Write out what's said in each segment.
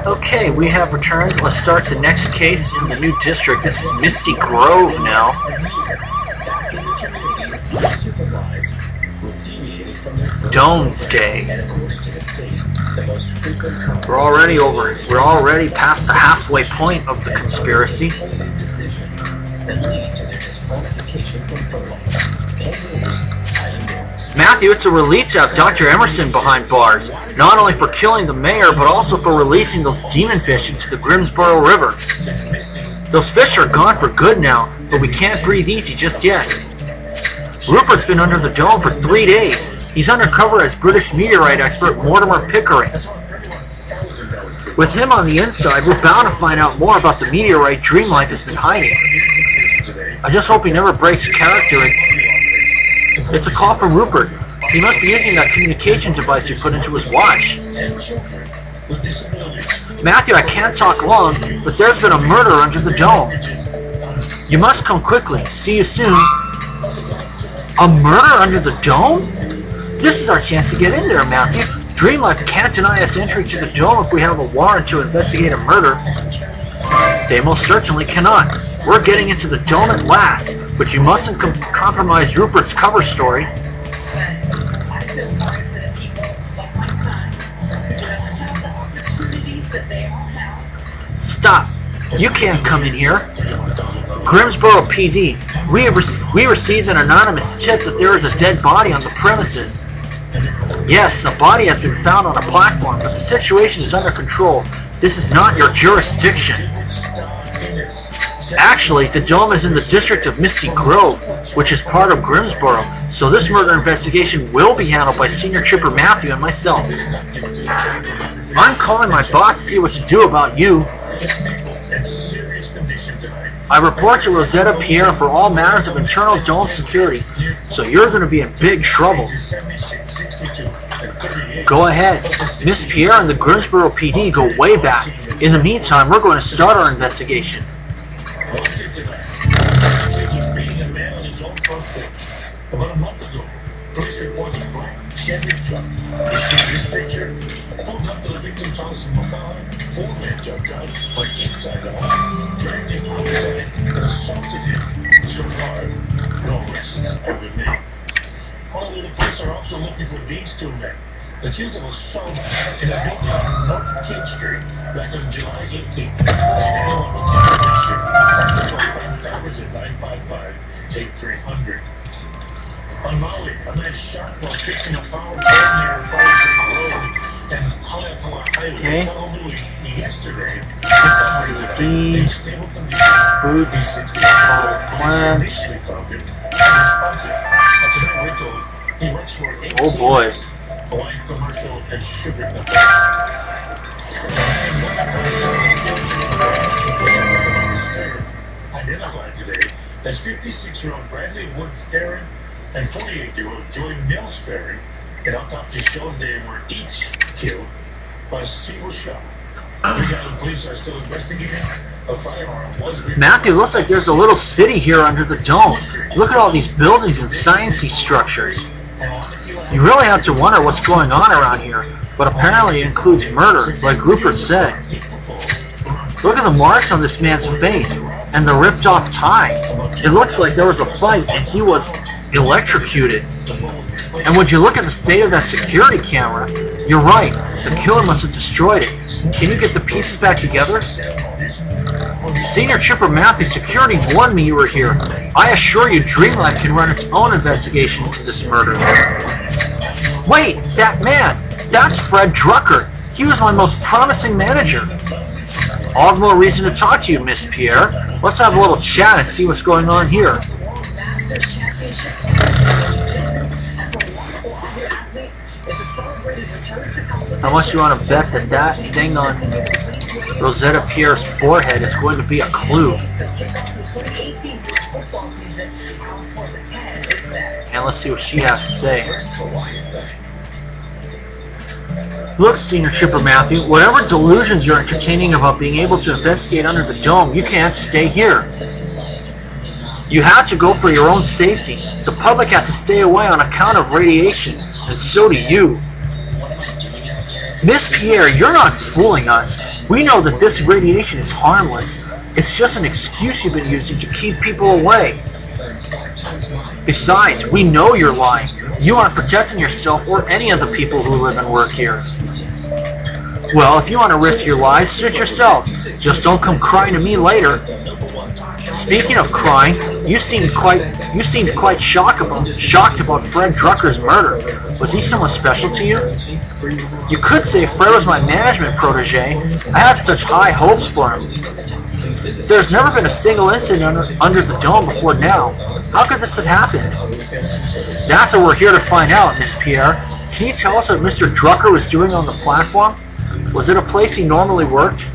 Okay, we have returned. Let's start the next case in the new district. This is Misty Grove now. Domesday. We're already past the halfway point of the conspiracy. Matthew, it's a relief to have Dr. Emerson behind bars, not only for killing the mayor, but also for releasing those demon fish into the Grimsboro River. Those fish are gone for good now, but we can't breathe easy just yet. Rupert's been under the dome for 3 days. He's undercover as British meteorite expert Mortimer Pickering. With him on the inside, we're bound to find out more about the meteorite Dreamlife has been hiding. I just hope he never breaks character. It's a call from Rupert. He must be using that communication device you put into his watch. Matthew, I can't talk long, but there's been a murder under the dome. You must come quickly. See you soon. A murder under the dome? This is our chance to get in there, Matthew. Dreamlife can't deny us entry to the dome if we have a warrant to investigate a murder. They most certainly cannot. We're getting into the dome at last, but you mustn't compromise Rupert's cover story. I feel sorry for the people like my son who don't have the opportunities that they all have. Stop. You can't come in here. Grimsboro PD, we received an anonymous tip that there is a dead body on the premises. Yes, a body has been found on a platform, but the situation is under control. This is not your jurisdiction. Actually, the dome is in the district of Misty Grove, which is part of Grimsboro, so this murder investigation will be handled by Senior Trooper Matthew and myself. I'm calling my boss to see what to do about you. I report to Rosetta Pierre for all matters of internal dome security, so you're going to be in big trouble. Go ahead. Miss Pierre and the Grimsboro PD go way back. In the meantime, we're going to start our investigation. About a month ago, police reported a black Chevy truck. This picture pulled up to the victim's house in Makaha. 4 men jumped out, went inside the home, dragged him outside, and assaulted him. So far, no arrests have been made. Honolulu police are also looking for these 2 men, accused of assault in a building on North King Street back on July 18th. And anyone with information, extra crimes numbers at 955-8300. On Maui, a man shot while fixing a power plant near Fire Road and Haleakala Highway, Honolulu, yesterday. Boots, plants. Oh boy. Hawaiian Commercial and Sugar Company. Identified today as 56-year-old Bradley Wood Farron and 48-year-old Joy Mills Ferry. An autopsy showed they were each killed by a single shot. The police are still investigating. A firearm was reported. Matthew, looks like there's a little city here under the dome. Look at all these buildings and sciencey structures. You really have to wonder what's going on around here, but apparently it includes murder, like Rupert said. Look at the marks on this man's face and the ripped-off tie. It looks like there was a fight and he was electrocuted. And would you look at the state of that security camera? You're right, the killer must have destroyed it. Can you get the pieces back together? Senior Trooper Matthew, security warned me you were here. I assure you Dreamlife can run its own investigation into this murder. Wait, that man! That's Fred Drucker. He was my most promising manager. All the more reason to talk to you, Miss Pierre. Let's have a little chat and see what's going on here. How much you want to bet that that thing on Rosetta Pierre's forehead is going to be a clue? And let's see what she has to say. Look, Senior Trooper Matthew, whatever delusions you're entertaining about being able to investigate under the dome, you can't stay here. You have to go for your own safety. The public has to stay away on account of radiation, and so do you. Miss Pierre, you're not fooling us. We know that this radiation is harmless. It's just an excuse you've been using to keep people away. Besides, we know you're lying. You aren't protecting yourself or any of the people who live and work here. Well, if you want to risk your lives, suit yourselves. Just don't come crying to me later. Speaking of crying, you seemed quite shocked about Fred Drucker's murder. Was he someone special to you? You could say Fred was my management protege. I had such high hopes for him. There's never been a single incident under the dome before now. How could this have happened? That's what we're here to find out, Miss Pierre. Can you tell us what Mr. Drucker was doing on the platform? Was it a place he normally worked?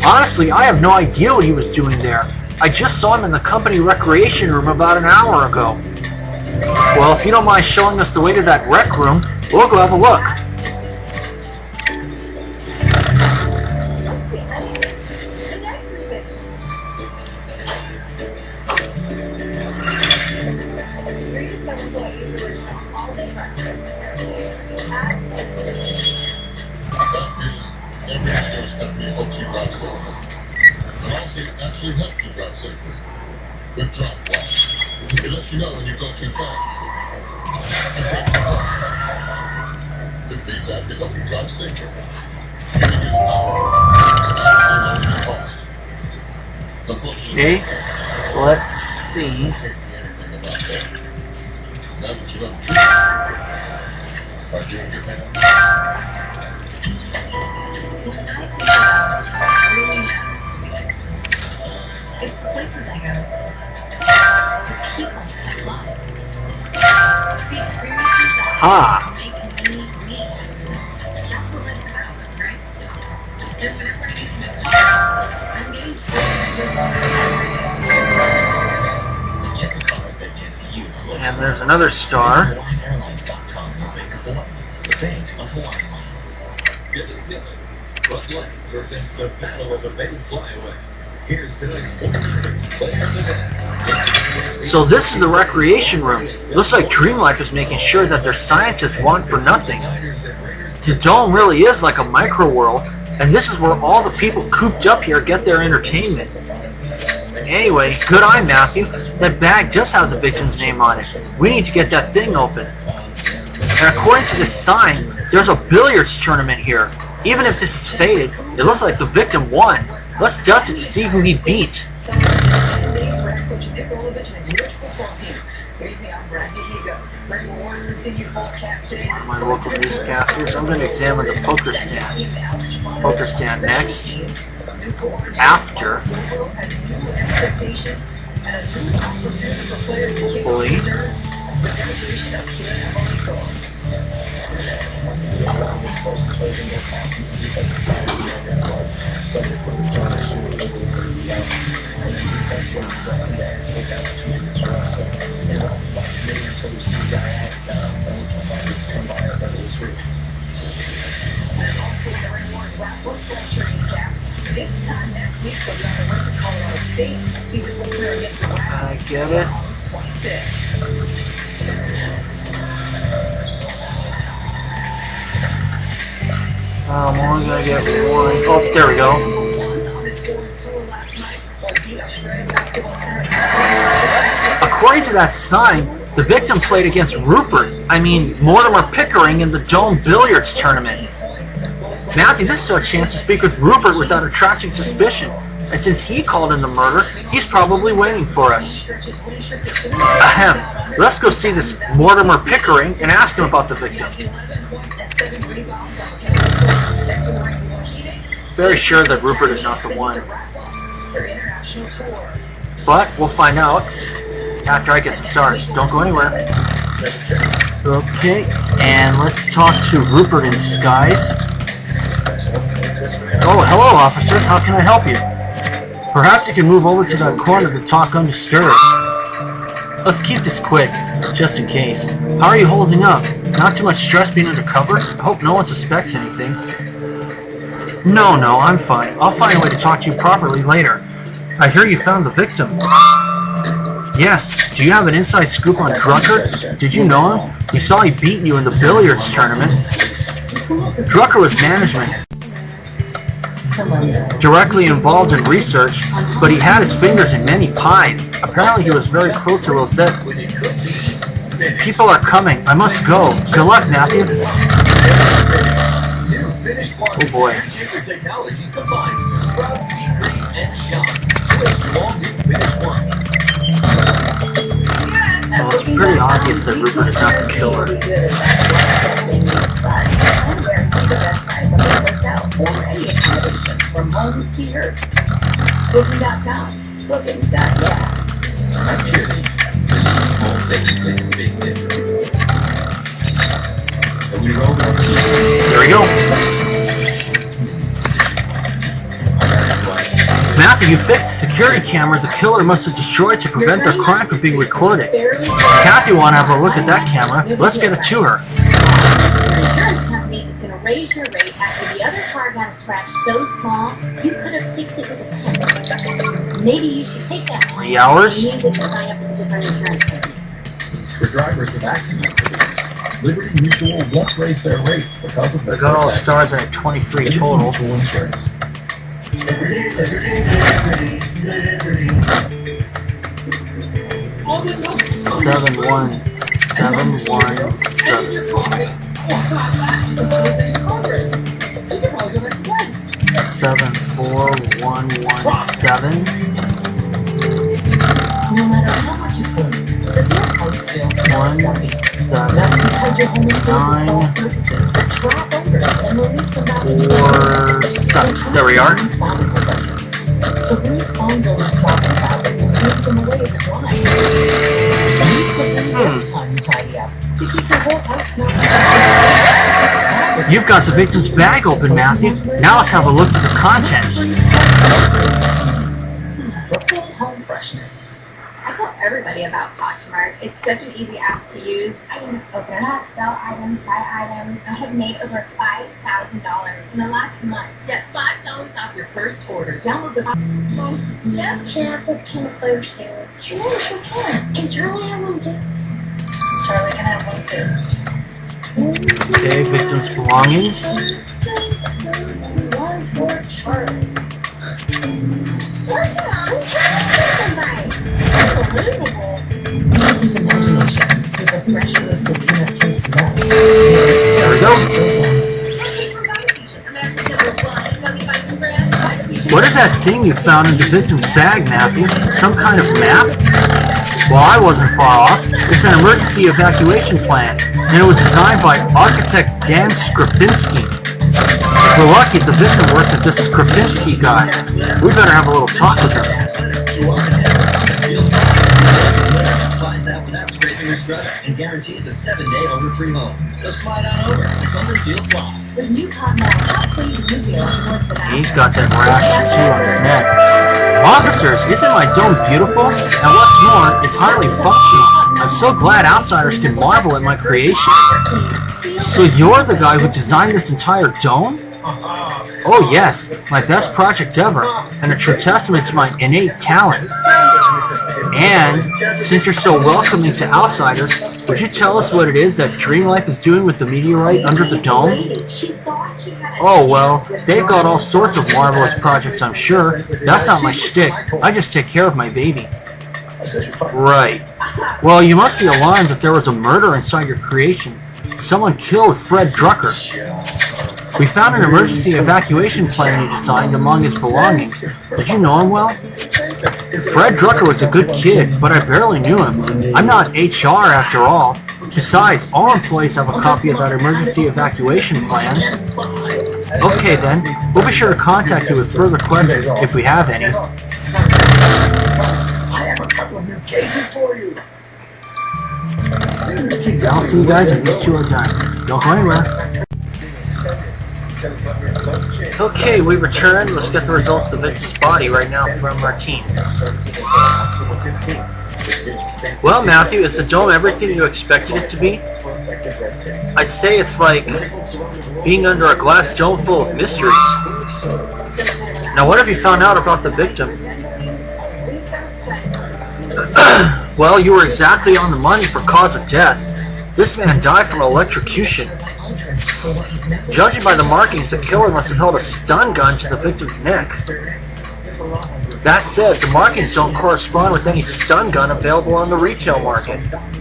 Honestly, I have no idea what he was doing there. I just saw him in the company recreation room about an hour ago. Well, if you don't mind showing us the way to that rec room, we'll go have a look. Actually helps you drive safely. With Drive Plus, it lets you know when you go too fast. The feedback to help you drive safer. Giving you the power to actually lower your cost. Okay, let's see. Anything about that. Now that you know the truth, are you in your hands? It's the places I go. The people I love. The experiences that make me. That's what life's about, right? And whenever I need some car, I'm getting Get the car that gets you close. And there's another star. HawaiiAirlines.com will make Hawaii the bank of Hawaiian lines. Dilly. Bud Light presents the Battle of the Bay Flyaway. Here's tonight's player of the day. So this is the recreation room. Looks like Dream Life is making sure that their scientists want for nothing. The dome really is like a micro world, and this is where all the people cooped up here get their entertainment. Anyway, good eye, Matthew. That bag does have the victim's name on it. We need to get that thing open. And according to this sign, there's a billiards tournament here. Even if this is faded, it looks like the victim won. Let's dust it to see who he beat. My local newscasters. I'm going to examine the poker stand. Poker stand next. After. Hopefully. Exposed to closing their pockets and defensive side of the guys like subject for the John Stewart, which is and then defense when from there to look out for commitment as well. So, like committing until we see the guy out, and it's come by earlier this week. There's also the Rainbows Rapport Training Camp. This time next week, they'll be on the way to Colorado State. Season opener against the Rapids. I get it. August 25th. I'm only going to get one. Oh, there we go. According to that sign, the victim played against Mortimer Pickering in the Dome Billiards Tournament. Matthew, this is our chance to speak with Rupert without attracting suspicion. And since he called in the murder, he's probably waiting for us. Ahem. Let's go see this Mortimer Pickering and ask him about the victim. Very sure that Rupert is not the one. But we'll find out after I get some stars. Don't go anywhere. Okay, and let's talk to Rupert in disguise. Oh, hello, officers. How can I help you? Perhaps you can move over to that corner to talk undisturbed. Let's keep this quick, just in case. How are you holding up? Not too much stress being undercover? I hope no one suspects anything. No, I'm fine. I'll find a way to talk to you properly later. I hear you found the victim. Yes. Do you have an inside scoop on Drucker? Did you know him? You saw he beat you in the billiards tournament. Drucker was management, directly involved in research, but he had his fingers in many pies. Apparently he was very close to Rosette. When it could be People are coming. I must go. Good luck, Matthew. new finished parts. Oh boy. Chamber technology combines to scrub, degrease, and shine. Switch to all new finished quantum. Well, it's pretty obvious that Rupert is not the killer. From homes to yurts. Booking.com. Booking.yeah. I'm kidding. The little small things make a big difference. So we rolled up to There we go. Matthew, you fixed the security camera the killer must have destroyed to prevent their crime from being recorded. Kathy want to have a look at that camera. Let's get it to her. Your insurance company is going to raise your rate after the other car got a scratch so small you could have fixed it with a pen. Maybe you should take that money 3 hours? and use it to sign up with a different insurance company. For drivers with accident claims, Liberty Mutual won't raise their rates because of We their got all the first stars at 23 accident. total. Mutual insurance. Liberty, Liberty, Liberty, Liberty. 7177. 74117. No matter how much you clean, does your house still smell stuffy? 17 That's because your home is filled with 9 soft surfaces that trap odors and release them out into the or air. 7. There we are. So Breeze finds odors trapping fabrics and moves them away as it dries. Use the breeze every time you tidy up to keep your whole house smelling. You've got the victim's bag open, Matthew. Now let's have a look at the contents. For full home freshness. I tell everybody about Poshmark. It's such an easy app to use. I can just open it up, sell items, buy items. I have made over $5,000 in the last month. Get $5 off your first order. Download the Yeah, can I have the peanut butter sandwich? Sure, sure can. Can Charlie have one too? Charlie can have one too. Okay, victim's belongings. One for Charlie. Look, I'm trying to buy. Unbelievable. Feed his imagination with a fresh roasted peanut tasty nuts. There we go. What is that thing you found in the victim's bag, Matthew? Some kind of map? Well, I wasn't far off. It's an emergency evacuation plan, and it was designed by architect Dan Skrifinski. If we're lucky, the victim worked with this Skrifinski guy. We better have a little talk with him. Slides out without scraping or scrubbing and guarantees a 7-day odor-free home. So slide on over to Cumber Seal Slide. With new Continental, how pleased you feel to work for that? He's got that rash tattoo on his neck. Officers, isn't my dome beautiful? And what's more, it's highly functional. I'm so glad outsiders can marvel at my creation. So you're the guy who designed this entire dome? Oh yes, my best project ever, and a true testament to my innate talent. And, since you're so welcoming to outsiders, would you tell us what it is that Dream Life is doing with the meteorite under the dome? Oh well, they've got all sorts of marvelous projects, I'm sure. That's not my shtick. I just take care of my baby. Right. Well, you must be alarmed that there was a murder inside your creation. Someone killed Fred Drucker. We found an emergency evacuation plan he designed among his belongings. Did you know him well? Fred Drucker was a good kid, but I barely knew him. I'm not HR after all. Besides, all employees have a copy of that emergency evacuation plan. Okay then, we'll be sure to contact you with further questions if we have any. I have a couple of new cases for you. I'll see you guys when these two are done. Don't go anywhere. Okay, we returned. Let's get the results of the victim's body right now from our team. Well, Matthew, is the dome everything you expected it to be? I'd say it's like being under a glass dome full of mysteries. Now, what have you found out about the victim? Well, you were exactly on the money for cause of death. This man died from electrocution. Judging by the markings, the killer must have held a stun gun to the victim's neck. That said, the markings don't correspond with any stun gun available on the retail market.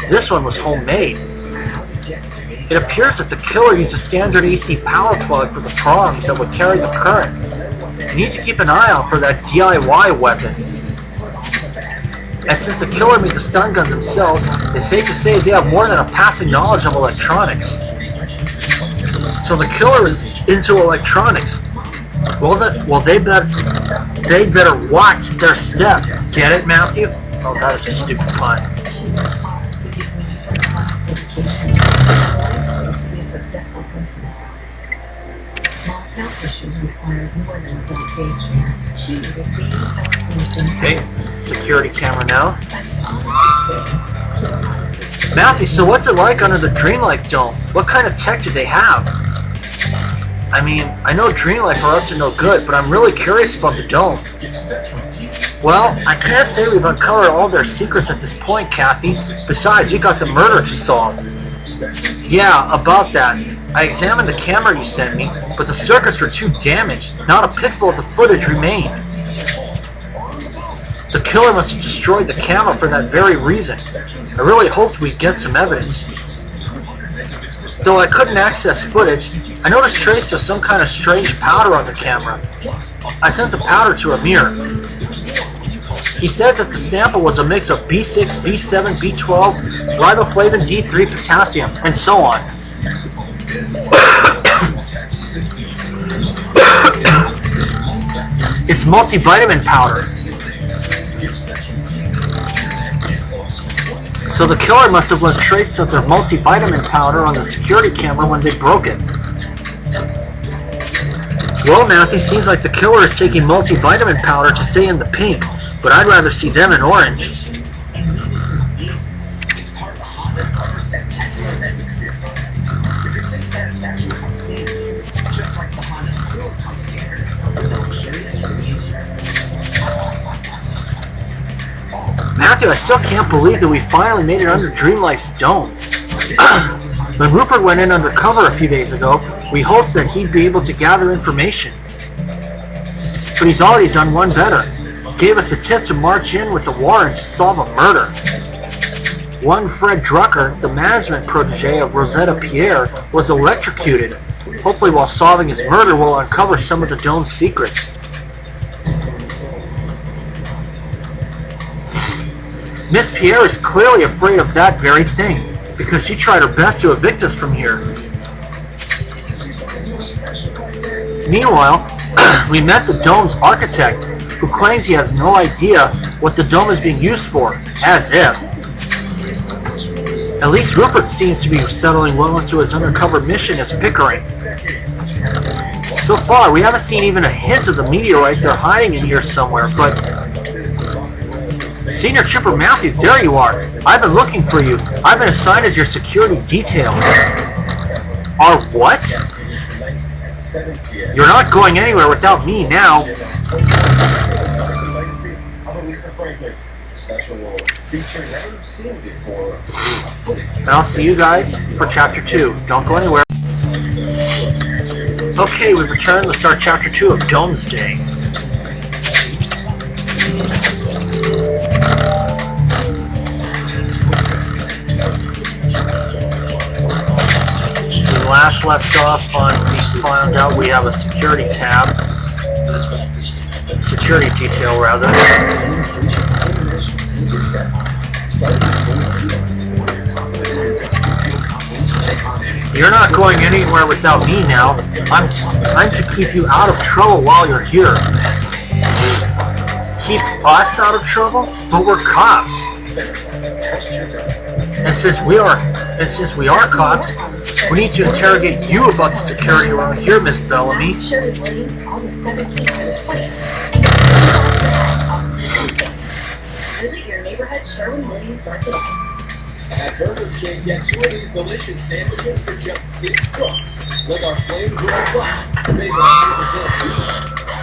This one was homemade. It appears that the killer used a standard AC power plug for the prongs that would carry the current. You need to keep an eye out for that DIY weapon. And since the killer made the stun gun themselves, it's safe to say they have more than a passing knowledge of electronics. So the killer is into electronics. Well, they better watch their step. Get it, Matthew? Oh, that is a stupid pun. Successful person. Mom's health issues required more than full page care. She needed daily health nursing. Okay, security camera now. But honestly, Matthew, so what's it like under the Dreamlife Dome? What kind of tech do they have? I mean, I know Dreamlife are up to no good, but I'm really curious about the dome. Well, I can't say we've uncovered all their secrets at this point, Kathy. Besides, you got the murder to solve. Yeah, about that. I examined the camera you sent me, but the circuits were too damaged. Not a pixel of the footage remained. The killer must have destroyed the camera for that very reason. I really hoped we'd get some evidence. Though I couldn't access footage, I noticed traces of some kind of strange powder on the camera. I sent the powder to Amir. He said that the sample was a mix of B6, B7, B12, riboflavin, D3, potassium, and so on. It's multivitamin powder. So the killer must have left traces of their multivitamin powder on the security camera when they broke it. Well, Matthew, seems like the killer is taking multivitamin powder to stay in the pink, but I'd rather see them in orange. It's part of the Honda Summer Spectacular event experience. You could say satisfaction comes standard, just like the Honda Accord comes standard, with a luxurious roomy interior. Matthew, I still can't believe that we finally made it under Dreamlife's dome. When Rupert went in undercover a few days ago, we hoped that he'd be able to gather information. But he's already done one better. Gave us the tip to march in with the warrants to solve a murder. One Fred Drucker, the management protege of Rosetta Pierre, was electrocuted. Hopefully while solving his murder, we'll uncover some of the dome's secrets. Miss Pierre is clearly afraid of that very thing, because she tried her best to evict us from here. Meanwhile, we met the dome's architect, who claims he has no idea what the dome is being used for, as if. At least Rupert seems to be settling well into his undercover mission as Pickering. So far, we haven't seen even a hint of the meteorite they're hiding in here somewhere, but... Senior Trooper Matthew, there you are. I've been looking for you. I've been assigned as your security detail. Our what? You're not going anywhere without me now. And I'll see you guys for Chapter 2. Don't go anywhere. Okay, we've returned to start Chapter 2 of Domesday. We last left off on, we found out we have a security tab. Security detail, rather. You're not going anywhere without me now. I'm to keep you out of trouble while you're here. Keep us out of trouble? But we're cops. And since we are cops, we need to interrogate you about the security around here, Miss Bellamy. Sherwood Williams, August 17th and 20th. Visit your neighborhood Sherwood Williams store today. At Burger King, get 2 of these delicious sandwiches for just $6. Like our flame grilled bun, made with 100% beef.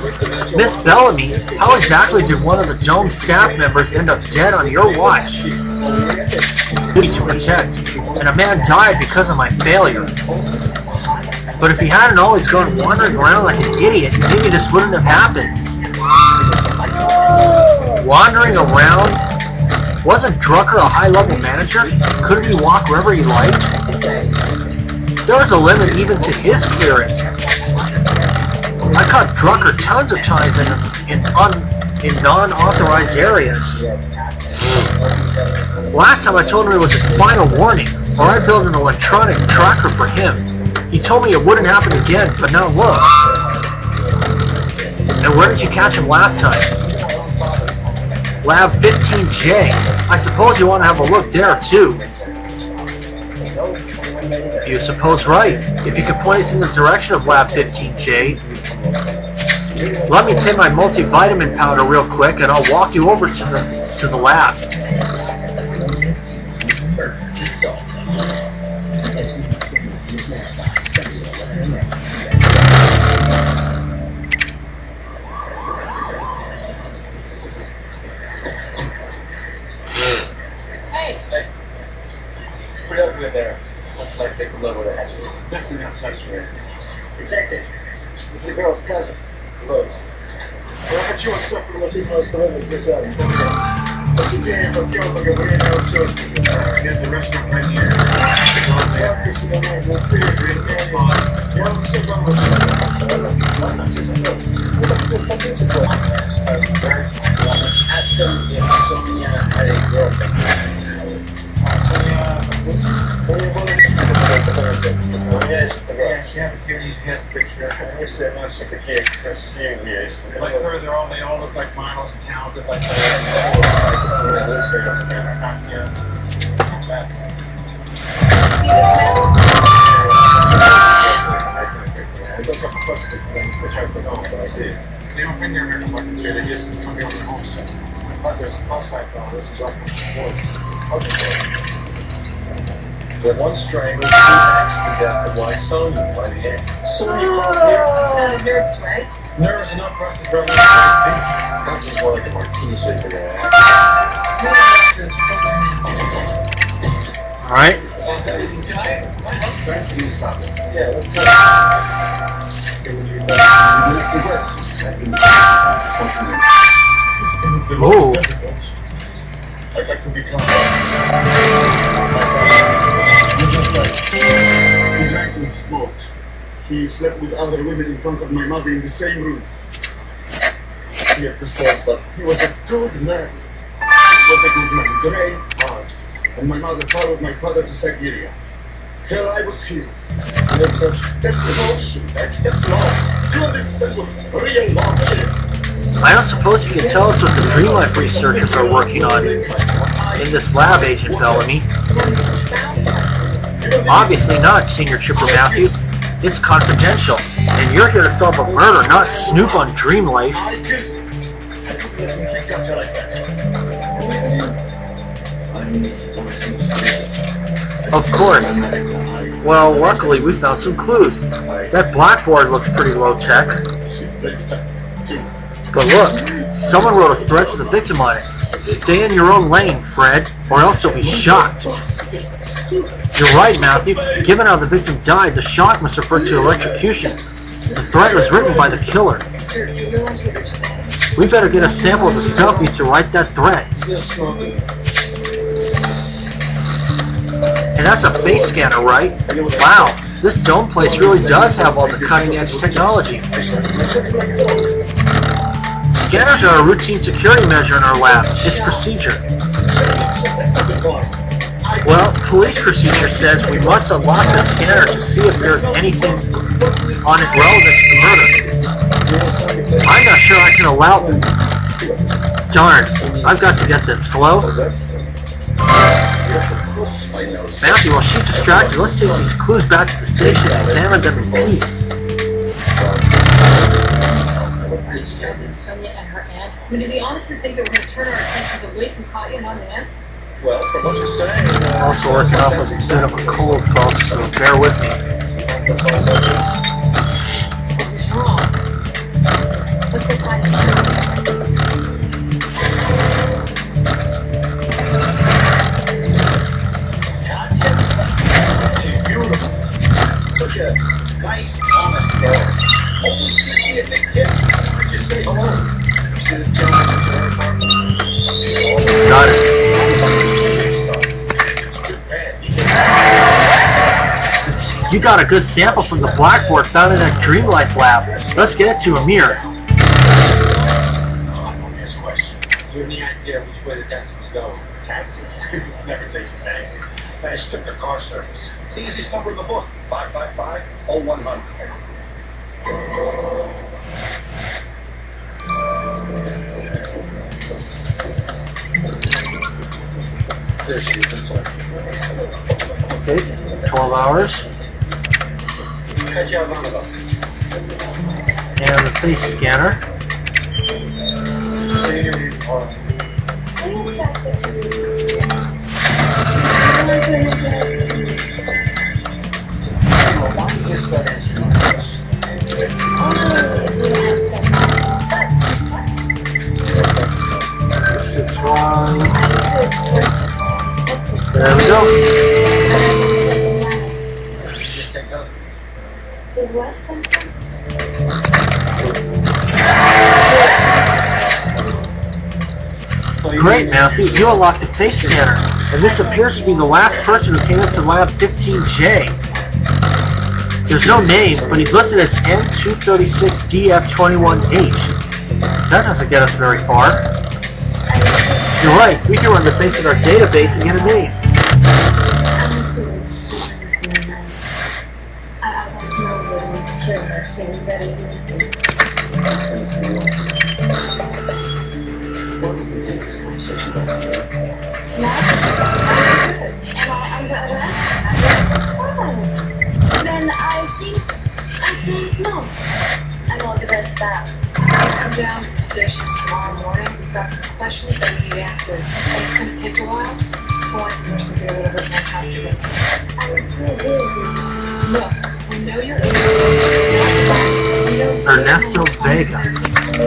Miss Bellamy, how exactly did one of the Jones staff members end up dead on your watch? Duty to protect, and a man died because of my failure. But if he hadn't always gone wandering around like an idiot, maybe this wouldn't have happened. Wandering around? Wasn't Drucker a high-level manager? Couldn't he walk wherever he liked? There was a limit even to his clearance. I caught Drucker tons of times in non-authorized areas. Last time I told him it was his final warning, or I'd build an electronic tracker for him. He told me it wouldn't happen again, but now look. And where did you catch him last time? Lab 15J. I suppose you want to have a look there, too. You suppose right. If you could point us in the direction of Lab 15J. Let me take my multivitamin powder real quick, and I'll walk you over to the lab. Hey, it's pretty up good there. Looks like they could live with it. Definitely not satisfied. Detective, this is the girl's cousin, Rose. Well, I got you on something that's even us to live with this out. What's the jam? Porque we didn't have a choice. There's a restaurant right here. Ask them if Sonia had a girlfriend. Sonia, yeah, she has a theory. She has a picture. I said much like the kid. Like her, they all look like models and talented like her. See this man? They don't bring their American weapons here. They just come here with their home set. But there's a plus side to all this. Is offering support. With one string, two next to death, and why Sonya by the end. Sonya called here. Sounded nervous, right? Nervous enough for us to drive her. That was more like a martini shake for that. Alright. Yeah, let's go. That's the questions. The most difficult. I'd like to become. He's not right. He drank and smoked. He slept with other women in front of my mother in the same room. He had his faults, but he was a good man. He was a good man, great heart. And my mother followed my father to Siberia. Hell, I was his. That's devotion. That's love. Do you understand what real love is? I don't suppose you can tell us what the Dream Life researchers are working on in this lab, Agent Bellamy. Obviously not, Senior Trooper Matthew. It's confidential, and you're here to solve a murder, not snoop on Dream Life. I killed him. I couldn't let him take out like that. Of course. Well, luckily we found some clues. That blackboard looks pretty low-tech. But look, someone wrote a threat to the victim on it. Stay in your own lane, Fred, or else you'll be shot. You're right, Matthew. Given how the victim died, the shock must refer to electrocution. The threat was written by the killer. Sir, do you realize what you're saying? We better get a sample of the stuff used to write that threat. And that's a face scanner, right? Wow, this dome place really does have all the cutting-edge technology. Scanners are a routine security measure in our labs. It's procedure. Well, police procedure says we must unlock the scanner to see if there's anything on it relevant to the murder. I'm not sure I can allow them. Darn, I've got to get this. Hello? Matthew, while she's distracted, let's take these clues back to the station and examine them in peace. Did you know that Sonia and her aunt? I mean, does he honestly think that we're going to turn our attentions away from Katya and on the aunt? Well, from what you're saying, Also working off a bit of a cold, folks, so bear with me. What was wrong? Got it. It's too bad. He can't. You got a good sample from the blackboard found in that Dream Life lab. Let's get it to Amir. Oh, I don't ask questions. Do you have any idea which way the taxi was going? Taxi? Never takes a taxi. I just took a car service. It's the easiest number in the book. 555-0100. There she is, that's all. Okay, 12 hours. How'd you have on about? And the face scanner. I expect it to be. Why don't you just start answering my question? Only if you have some. That's 6-1. I'm too expensive. There we go. Just take those. His wife something? Great, Matthew. You unlocked the face scanner, and this appears to be the last person who came into Lab 15J. There's no name, but he's listed as N236DF21H. That doesn't get us very far. You're right, we can run the face in our database and get a name. I don't know where to kill her. She was very innocent. Why don't we take this conversation back? No? I'm good. Am I under arrest? Why? Then I think I say no. I will address that. Come down to the station tomorrow morning. We've got some questions that we need answered. And it's going to take a while, so I want you to do whatever is more comfortable. I'm too busy. Look, we know you're Ernesto Vega. We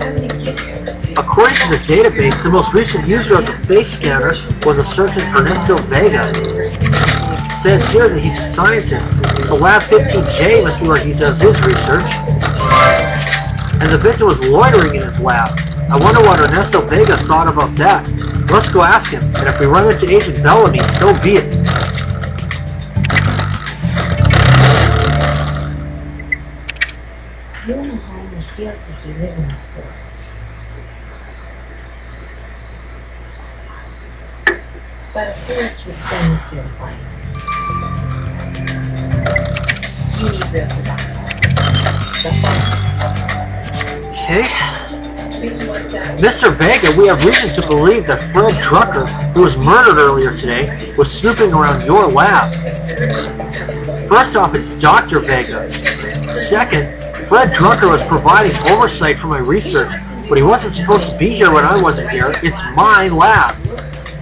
have any gifts you received. According to the database, the most recent user of the face scanner was a certain Ernesto Vega. It says here that he's a scientist, so Lab 15J must be where he does his research. And the victim was loitering in his lab. I wonder what Ernesto Vega thought about that. Let's go ask him, and if we run into Agent Bellamy, so be it. You own a home that feels like you live in the forest. But a forest with stainless steel appliances. You need real tobacco. The home of yours. Okay. Mr. Vega, we have reason to believe that Fred Drucker, who was murdered earlier today, was snooping around your lab. First off, it's Dr. Vega. Second, Fred Drucker was providing oversight for my research, but he wasn't supposed to be here when I wasn't here. It's my lab.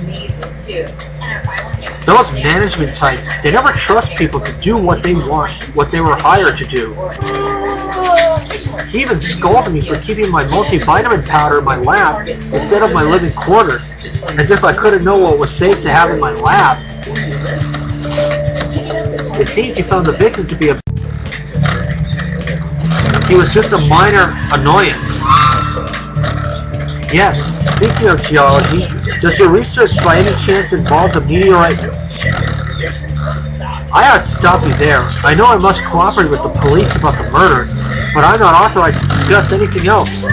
Amazing, too. And our final game. Those management types, they never trust people to do what they want, what they were hired to do. He even scolded me for keeping my multivitamin powder in my lab instead of my living quarters, as if I couldn't know what was safe to have in my lab. It seems he found the victim to be a... He was just a minor annoyance. Yes, speaking of geology, does your research by any chance involve the meteorite? I ought to stop you there. I know I must cooperate with the police about the murder, but I'm not authorized to discuss anything else.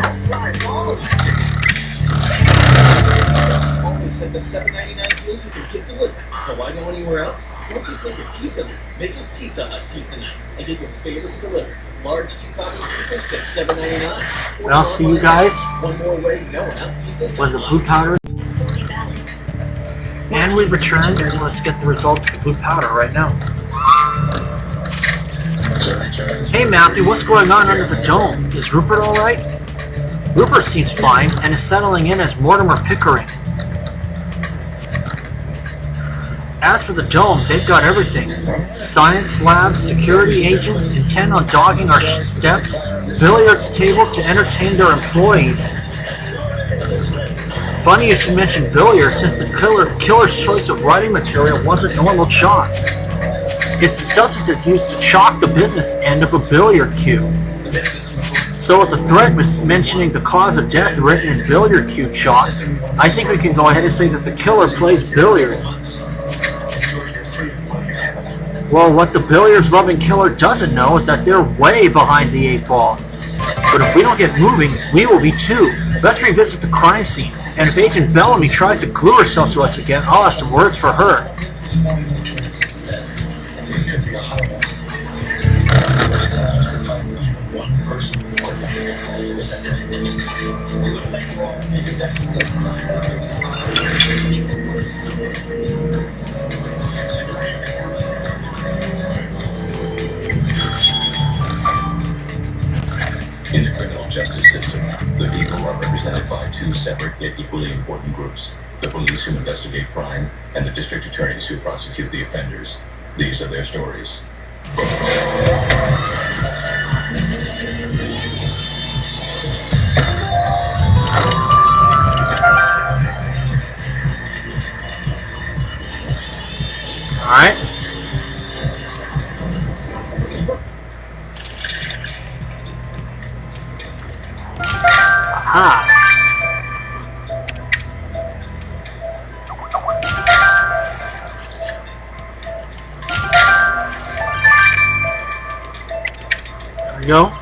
Always had the $7.99 deal you could get delivered. So why go anywhere else? Don't just make it pizza night. Make it Pizza Hut Pizza Night and get your favorites delivered. Large 2-topping pizzas, just $7.99. And I'll see you guys One more way to go, huh? Pizza's when the blue powder... And we returned, and let's get the results of the blue powder right now. Hey Matthew, what's going on under the dome? Is Rupert alright? Rupert seems fine, and is settling in as Mortimer Pickering. As for the dome, they've got everything. Science labs, security agents intent on dogging our steps, billiards tables to entertain their employees. Funny you should mention billiards, since the killer's choice of writing material wasn't normal chalk. It's the substance that's used to chalk the business end of a billiard cue. So with the threat mentioning the cause of death written in billiard cue chalk, I think we can go ahead and say that the killer plays billiards. Well, what the billiards-loving killer doesn't know is that they're way behind the 8 ball. But if we don't get moving, we will be too. Let's revisit the crime scene, and if Agent Bellamy tries to glue herself to us again, I'll have some words for her. In the criminal justice system, the people are represented by 2 separate yet equally important groups: the police who investigate crime and the district attorneys who prosecute the offenders. These are their stories. Alright. Aha. There we go.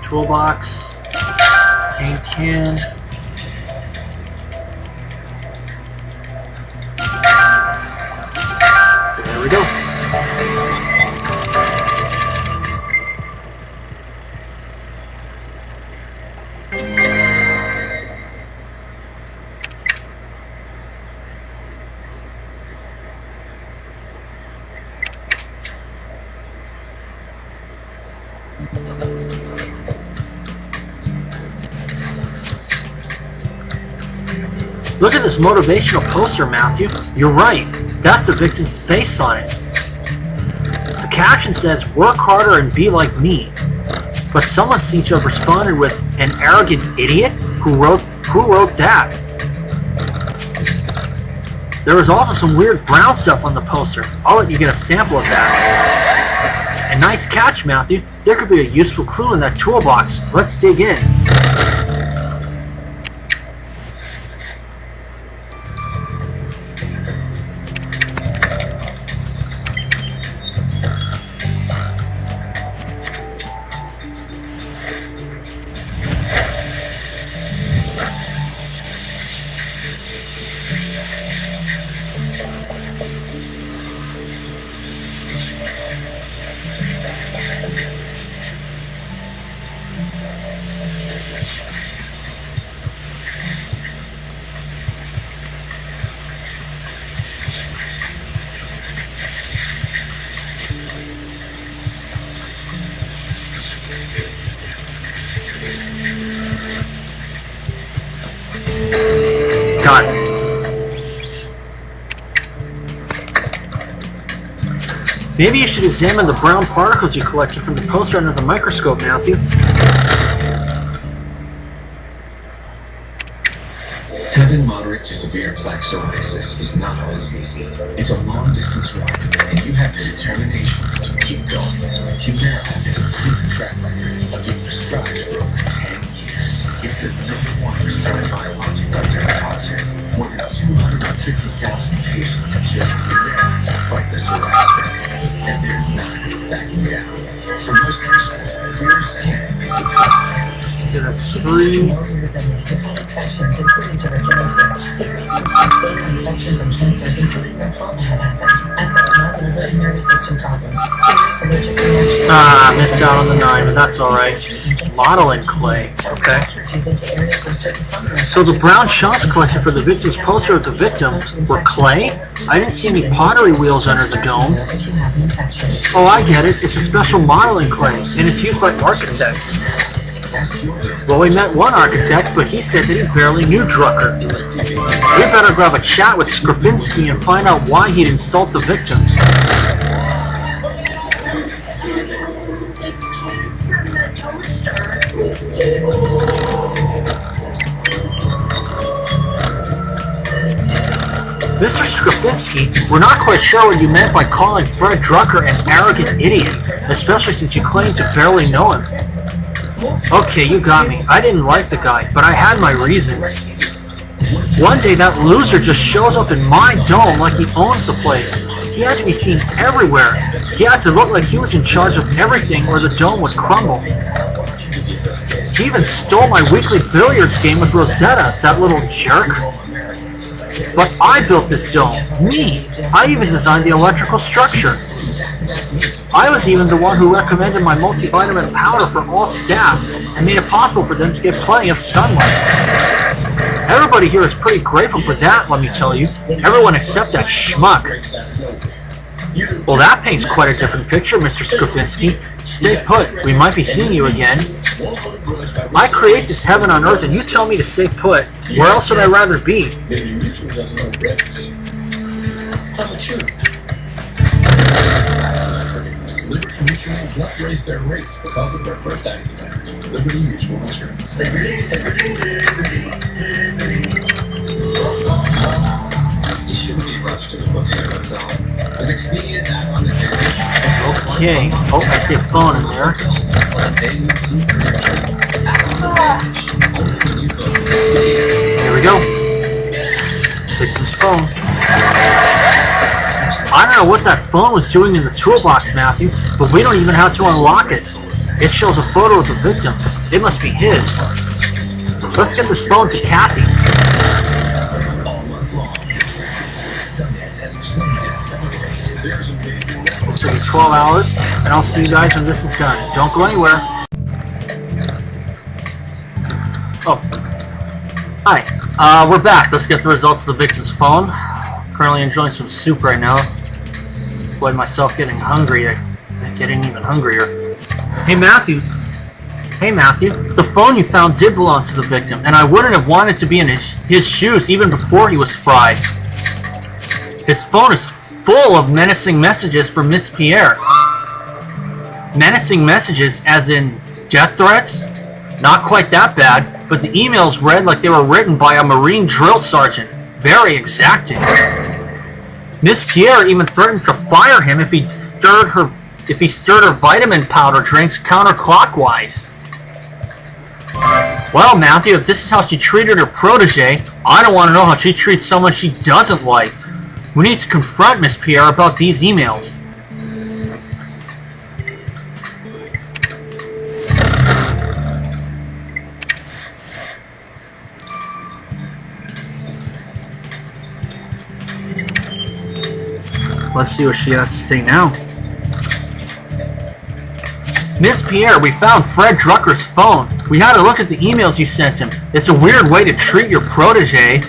Toolbox. Paint can. There we go. Look at this motivational poster, Matthew. You're right. That's the victim's face on it. The caption says, "Work harder and be like me." But someone seems to have responded with, "An arrogant idiot? Who wrote that?" There was also some weird brown stuff on the poster. I'll let you get a sample of that. And nice catch, Matthew. There could be a useful clue in that toolbox. Let's dig in. Got it. Maybe you should examine the brown particles you collected from the poster under the microscope, Matthew. Having moderate to severe plaque psoriasis is not always easy. It's a long-distance run, and you have the determination to keep going. Humira has a proven track record of being prescribed for over 10 years. It's the #1 prescribed biologic by dermatologists. More than 250,000 patients have shared Humira to fight their psoriasis, and they're not backing down. For most patients, clear skin is the problem. That's 3. To fight infections, including tuberculosis, serious symptoms, fatal infections, and cancers, including lymphoma, had happened. As well, non-liver and nervous system problems, serious allergic reactions. Ah, missed out on the 9, but that's alright. Modeling clay. Okay. So the brown shots collected for the victim's poster of the victim were clay? I didn't see any pottery wheels under the dome. Oh, I get it. It's a special modeling clay, and it's used by architects. Well, we met one architect, but he said that he barely knew Drucker. We better grab a chat with Skravinsky and find out why he'd insult the victims. Mr. Skravinsky, we're not quite sure what you meant by calling Fred Drucker an arrogant idiot, especially since you claim to barely know him. Okay, you got me. I didn't like the guy, but I had my reasons. One day that loser just shows up in my dome like he owns the place. He had to be seen everywhere. He had to look like he was in charge of everything or the dome would crumble. He even stole my weekly billiards game with Rosetta, that little jerk. But I built this dome. Me. I even designed the electrical structure. I was even the one who recommended my multivitamin powder for all staff and made it possible for them to get plenty of sunlight. Everybody here is pretty grateful for that, let me tell you. Everyone except that schmuck. Well, that paints quite a different picture, Mr. Stravinsky. Stay put. We might be seeing you again. I create this heaven on earth and you tell me to stay put. Where else would I rather be? Maybe Mutual doesn't know breakfast. Tell the truth. Liberty Mutual will not raise their rates because of their first accident. Liberty Mutual Insurance. Liberty, liberty, liberty, liberty. You shouldn't be rushed into booking a hotel. With Expedia's app on the page. Okay. Oh, I see a phone in there. Here we go. Victim's phone. I don't know what that phone was doing in the toolbox, Matthew, but we don't even have to unlock it. It shows a photo of the victim. It must be his. Let's get this phone to Kathy. It's going to be 12 hours, and I'll see you guys when this is done. Don't go anywhere. Oh. Hi. We're back. Let's get the results of the victim's phone. Currently enjoying some soup right now. Avoid myself getting hungry, getting even hungrier. Hey Matthew, the phone you found did belong to the victim, and I wouldn't have wanted to be in his shoes even before he was fried. His phone is full of menacing messages from Miss Pierre. Menacing messages as in death threats? Not quite that bad, but the emails read like they were written by a Marine drill sergeant. Very exacting. Miss Pierre even threatened to fire him if he stirred her vitamin powder drinks counterclockwise. Well, Matthew, if this is how she treated her protege, I don't want to know how she treats someone she doesn't like. We need to confront Miss Pierre about these emails. Let's see what she has to say now. Miss Pierre, we found Fred Drucker's phone. We had a look at the emails you sent him. It's a weird way to treat your protege.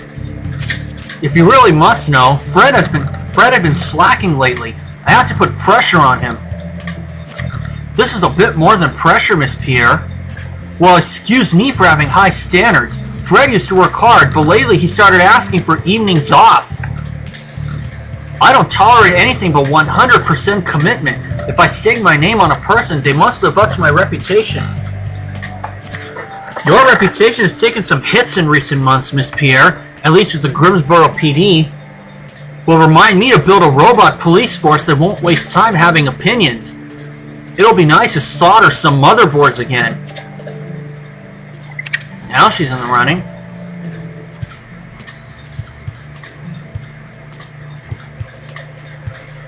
If you really must know, Fred had been slacking lately. I had to put pressure on him. This is a bit more than pressure, Miss Pierre. Well, excuse me for having high standards. Fred used to work hard, but lately he started asking for evenings off. I don't tolerate anything but 100% commitment. If I stake my name on a person, they must live up to my reputation. Your reputation has taken some hits in recent months, Miss Pierre, at least with the Grimsboro PD. Will remind me to build a robot police force that won't waste time having opinions. It'll be nice to solder some motherboards again. Now she's in the running.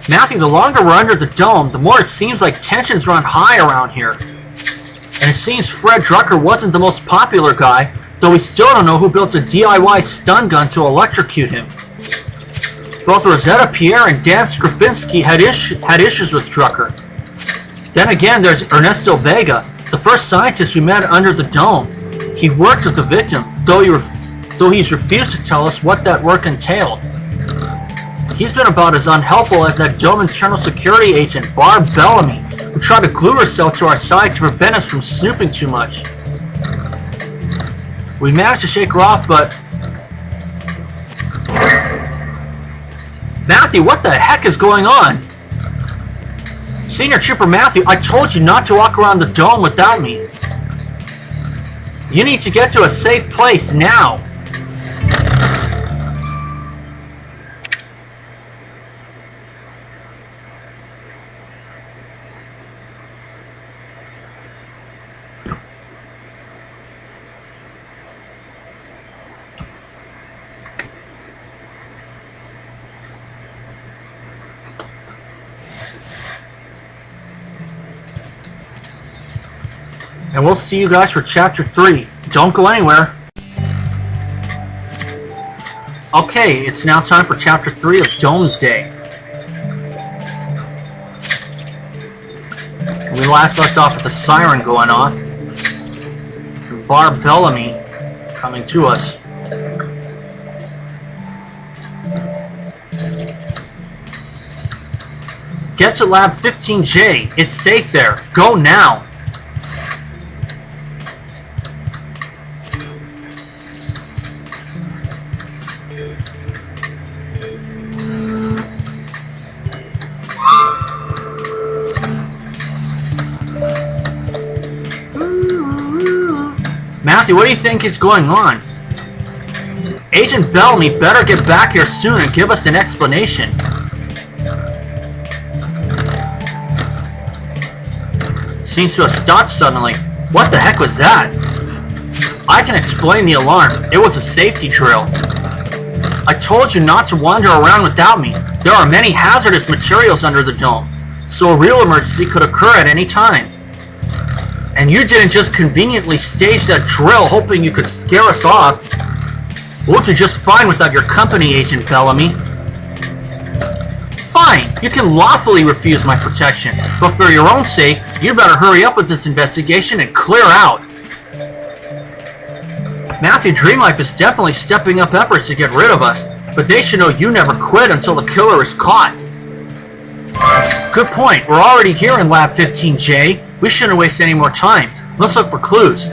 Matthew, the longer we're under the dome, the more it seems like tensions run high around here. And it seems Fred Drucker wasn't the most popular guy, though we still don't know who built a DIY stun gun to electrocute him. Both Rosetta Pierre and Dan Stravinsky had issues with Drucker. Then again, there's Ernesto Vega, the first scientist we met under the dome. He worked with the victim, though he's refused to tell us what that work entailed. He's been about as unhelpful as that dome internal security agent, Barb Bellamy, who tried to glue herself to our side to prevent us from snooping too much. We managed to shake her off, but... Matthew, what the heck is going on? Senior Trooper Matthew, I told you not to walk around the dome without me. You need to get to a safe place now. And we'll see you guys for Chapter 3. Don't go anywhere. Okay, it's now time for Chapter 3 of Domesday. We last left off with the siren going off. And Bar Bellamy coming to us. Get to Lab 15J. It's safe there. Go now. Matthew, what do you think is going on? Agent Bellamy better get back here soon and give us an explanation. Seems to have stopped suddenly. What the heck was that? I can explain the alarm. It was a safety drill. I told you not to wander around without me. There are many hazardous materials under the dome, so a real emergency could occur at any time. And you didn't just conveniently stage that drill hoping you could scare us off. We'll do just fine without your company, Agent Bellamy. Fine, you can lawfully refuse my protection, but for your own sake, you better hurry up with this investigation and clear out. Matthew Dreamlife is definitely stepping up efforts to get rid of us, but they should know you never quit until the killer is caught. Good point. We're already here in Lab 15J. We shouldn't waste any more time. Let's look for clues.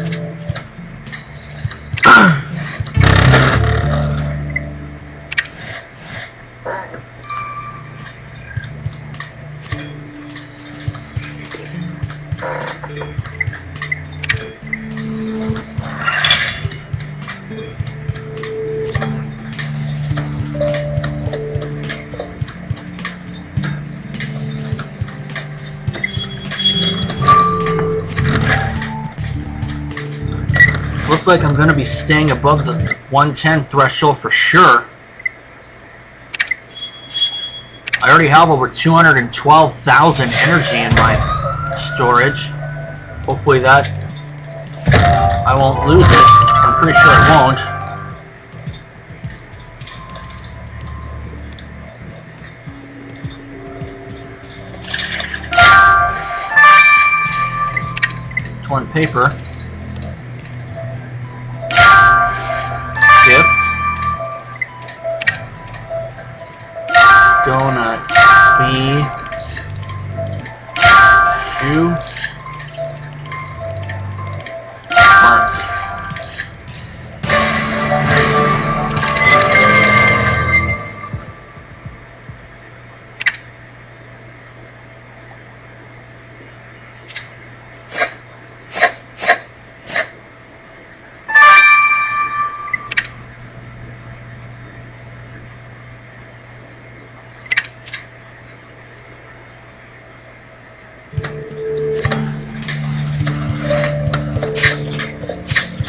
Looks like I'm going to be staying above the 110 threshold for sure. I already have over 212,000 energy in my storage. Hopefully that I won't lose it. I'm pretty sure I won't. Torn paper. Gift. Donut. Bee. Shoe. Marks.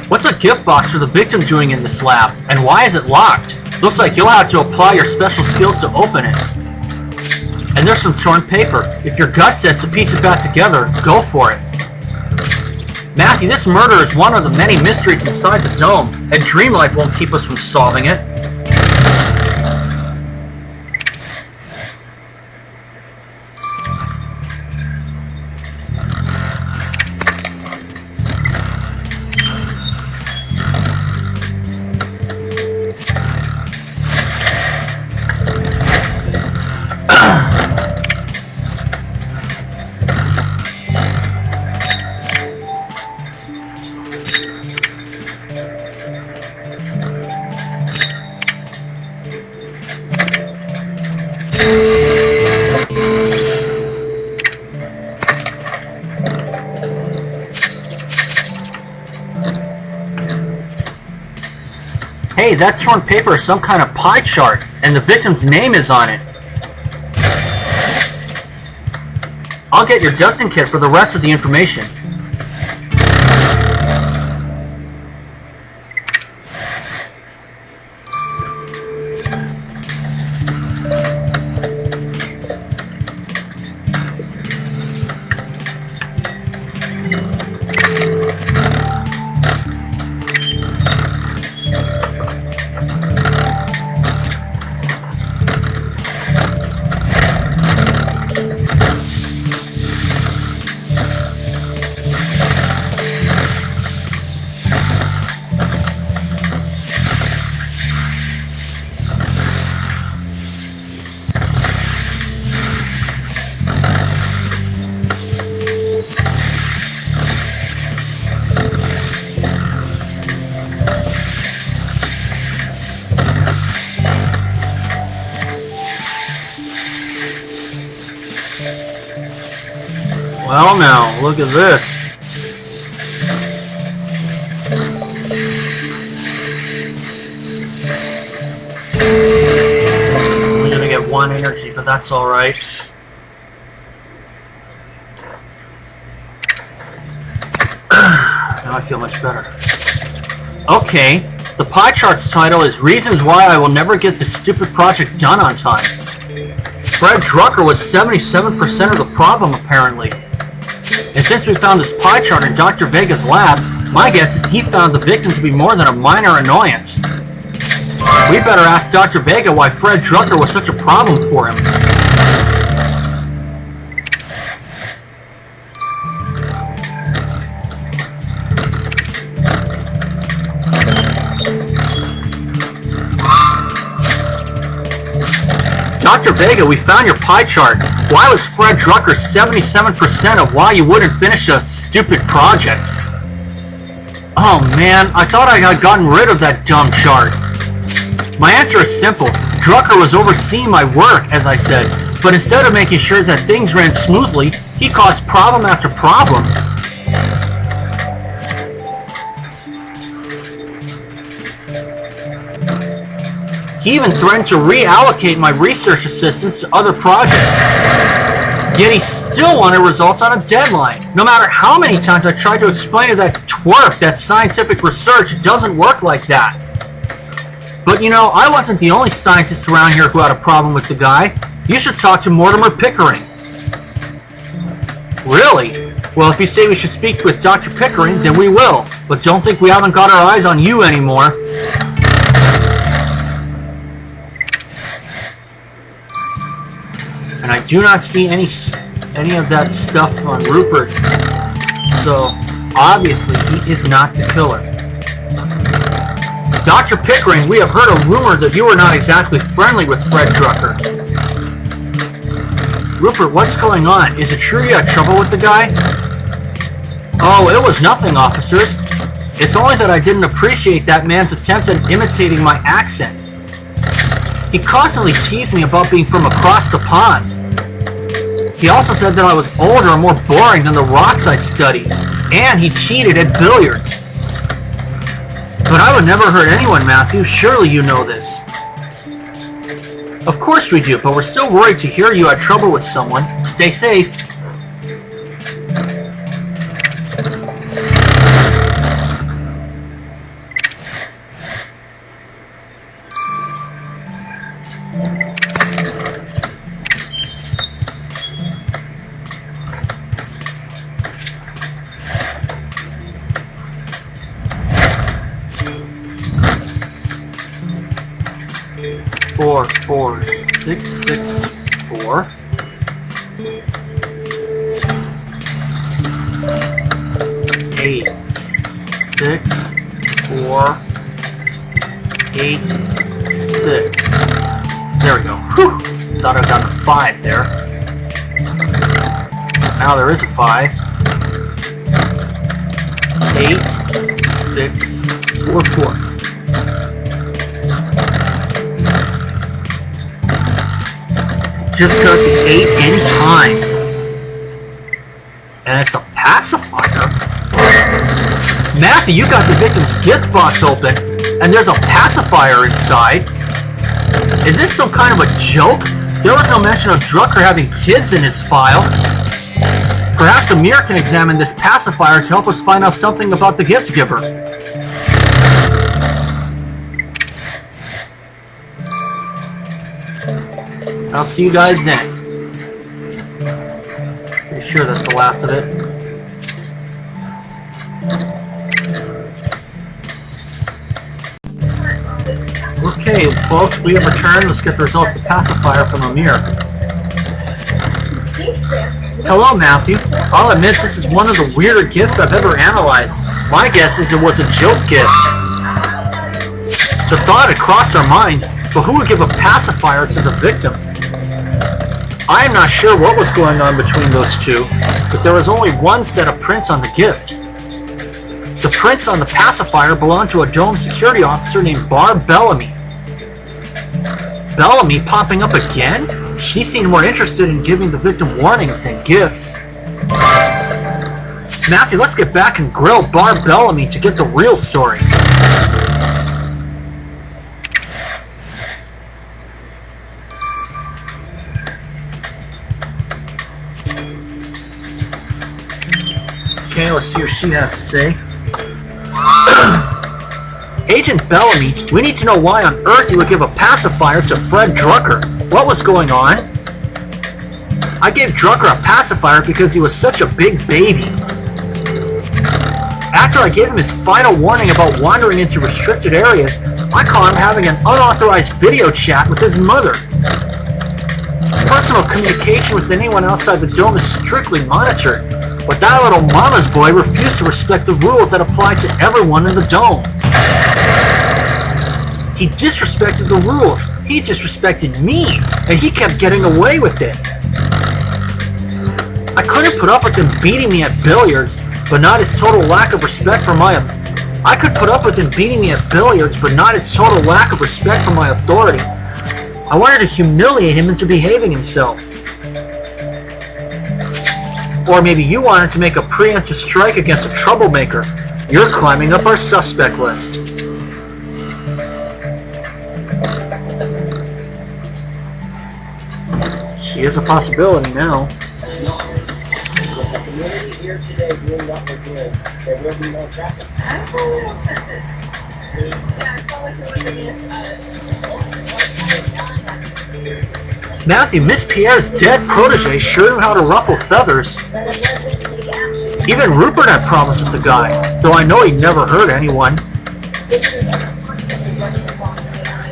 What's a gift box for the victim doing in this lab? And why is it locked? Looks like you'll have to apply your special skills to open it. And there's some torn paper. If your gut says to piece it back together, go for it. Matthew, this murder is one of the many mysteries inside the dome, and Dreamlife won't keep us from solving it. Hey, that torn paper is some kind of pie chart, and the victim's name is on it. I'll get your Justin kit for the rest of the information. Well now, look at this. I'm gonna get 1 energy, but that's alright. Now I feel much better. Okay, the pie chart's title is Reasons Why I Will Never Get This Stupid Project Done on Time. Fred Drucker was 77% of the problem, apparently. And since we found this pie chart in Dr. Vega's lab, my guess is he found the victim to be more than a minor annoyance. We better ask Dr. Vega why Fred Drucker was such a problem for him. Dr. Vega, we found your pie chart. Why was Fred Drucker 77% of why you wouldn't finish a stupid project? Oh man, I thought I had gotten rid of that dumb chart. My answer is simple. Drucker was overseeing my work, as I said, but instead of making sure that things ran smoothly, he caused problem after problem. He even threatened to reallocate my research assistants to other projects. Yet he still wanted results on a deadline, no matter how many times I tried to explain to that twerp that scientific research doesn't work like that. But you know, I wasn't the only scientist around here who had a problem with the guy. You should talk to Mortimer Pickering. Really? Well, if you say we should speak with Dr. Pickering, then we will. But don't think we haven't got our eyes on you anymore. And I do not see any of that stuff on Rupert, so obviously he is not the killer. Dr. Pickering, we have heard a rumor that you are not exactly friendly with Fred Drucker. Rupert, what's going on? Is it true you had trouble with the guy? Oh, it was nothing, officers. It's only that I didn't appreciate that man's attempt at imitating my accent. He constantly teased me about being from across the pond. He also said that I was older and more boring than the rocks I studied, and he cheated at billiards. But I would never hurt anyone, Matthew. Surely you know this. Of course we do, but we're still worried to hear you had trouble with someone. Stay safe. Four, 6, 6, 4. 8, 6, 4, 8, 6. There we go. Whew! Thought I got a 5 there. Now there is a 5. 8, 6, 4, 4. Just got the 8 in time. And it's a pacifier. Matthew, you got the victim's gift box open, and there's a pacifier inside. Is this some kind of a joke? There was no mention of Drucker having kids in his file. Perhaps Amir can examine this pacifier to help us find out something about the gift giver. I'll see you guys then. Pretty sure that's the last of it. Okay, folks, we have returned. Let's get the results of the pacifier from Amir. Hello, Matthew. I'll admit this is one of the weirder gifts I've ever analyzed. My guess is it was a joke gift. The thought had crossed our minds, but who would give a pacifier to the victim? I am not sure what was going on between those two, but there was only one set of prints on the gift. The prints on the pacifier belonged to a dome security officer named Barb Bellamy. Bellamy popping up again? She seemed more interested in giving the victim warnings than gifts. Matthew, let's get back and grill Barb Bellamy to get the real story. Okay, let's see what she has to say. Agent Bellamy, we need to know why on earth you would give a pacifier to Fred Drucker. What was going on? I gave Drucker a pacifier because he was such a big baby. After I gave him his final warning about wandering into restricted areas, I caught him having an unauthorized video chat with his mother. Personal communication with anyone outside the dome is strictly monitored, but that little mama's boy refused to respect the rules that apply to everyone in the dome. He disrespected the rules, he disrespected me, and he kept getting away with it. I couldn't put up with him beating me at billiards, but not his total lack of respect for my I could put up with him beating me at billiards, but not his total lack of respect for my authority. I wanted to humiliate him into behaving himself. Or maybe you wanted to make a preemptive strike against a troublemaker. You're climbing up our suspect list. She is a possibility now. With the community here today doing what we're doing, there will be no traffic. I'm a little offended. Yeah, I felt like it was Matthew, Miss Pierre's dead protege sure knew how to ruffle feathers. Even Rupert had problems with the guy, though I know he never hurt anyone.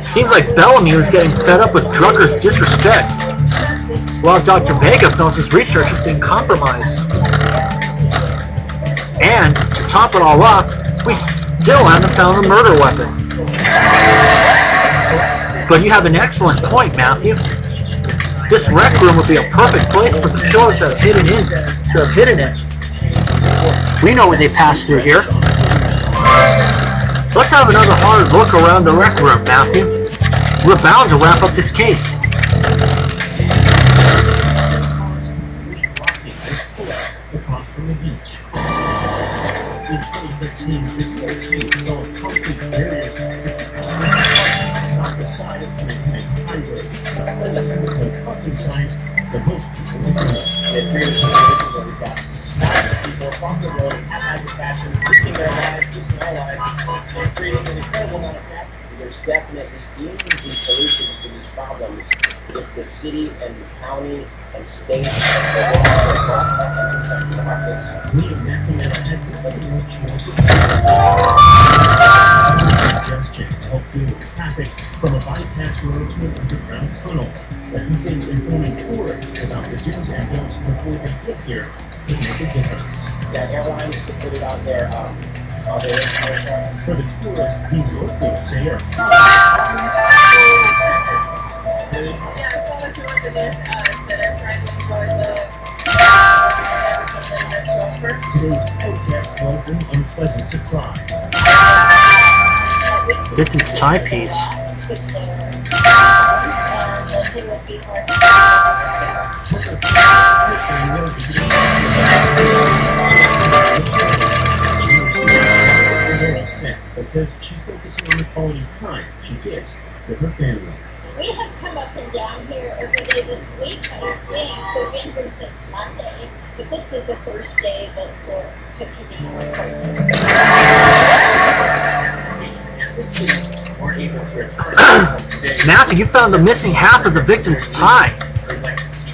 Seems like Bellamy was getting fed up with Drucker's disrespect, while Dr. Vega felt his research was being compromised. And, to top it all off, we still haven't found the murder weapon. But you have an excellent point, Matthew. This rec room would be a perfect place for the killer to have hidden it. We know when they passed through here. Let's have another hard look around the rec room, Matthew. We're bound to wrap up this case. Across from the beach. In 2013, the DOT installed concrete barriers to keep cars off the side of the main highway. Limits with parking signs that most people ignore. There's great situations where we've got thousands of people across the road in haphazard fashion, risking their lives, risking our lives, and creating an incredible amount of traffic. There's definitely easy solutions to these problems if the city and the county and state are and do something about this. William McNamara has nothing more choice suggestion to help deal with traffic from a bypass road to an underground tunnel. But he thinks informing tourists about the do's and don'ts before they get here could make a difference. Yeah, airlines could put it out there. For the tourists, these locals say are Yeah, I felt like it was a miss that are trying to enjoy the today's protest was an unpleasant surprise. Victim's timepiece. But says she's focusing on the quality time she gets with her family. We have come up and down here every day this week, I think. We've been here since Monday, but this is the first day that we're picking our protest. We're able to return today. Matthew, you found the missing half of the victim's tie.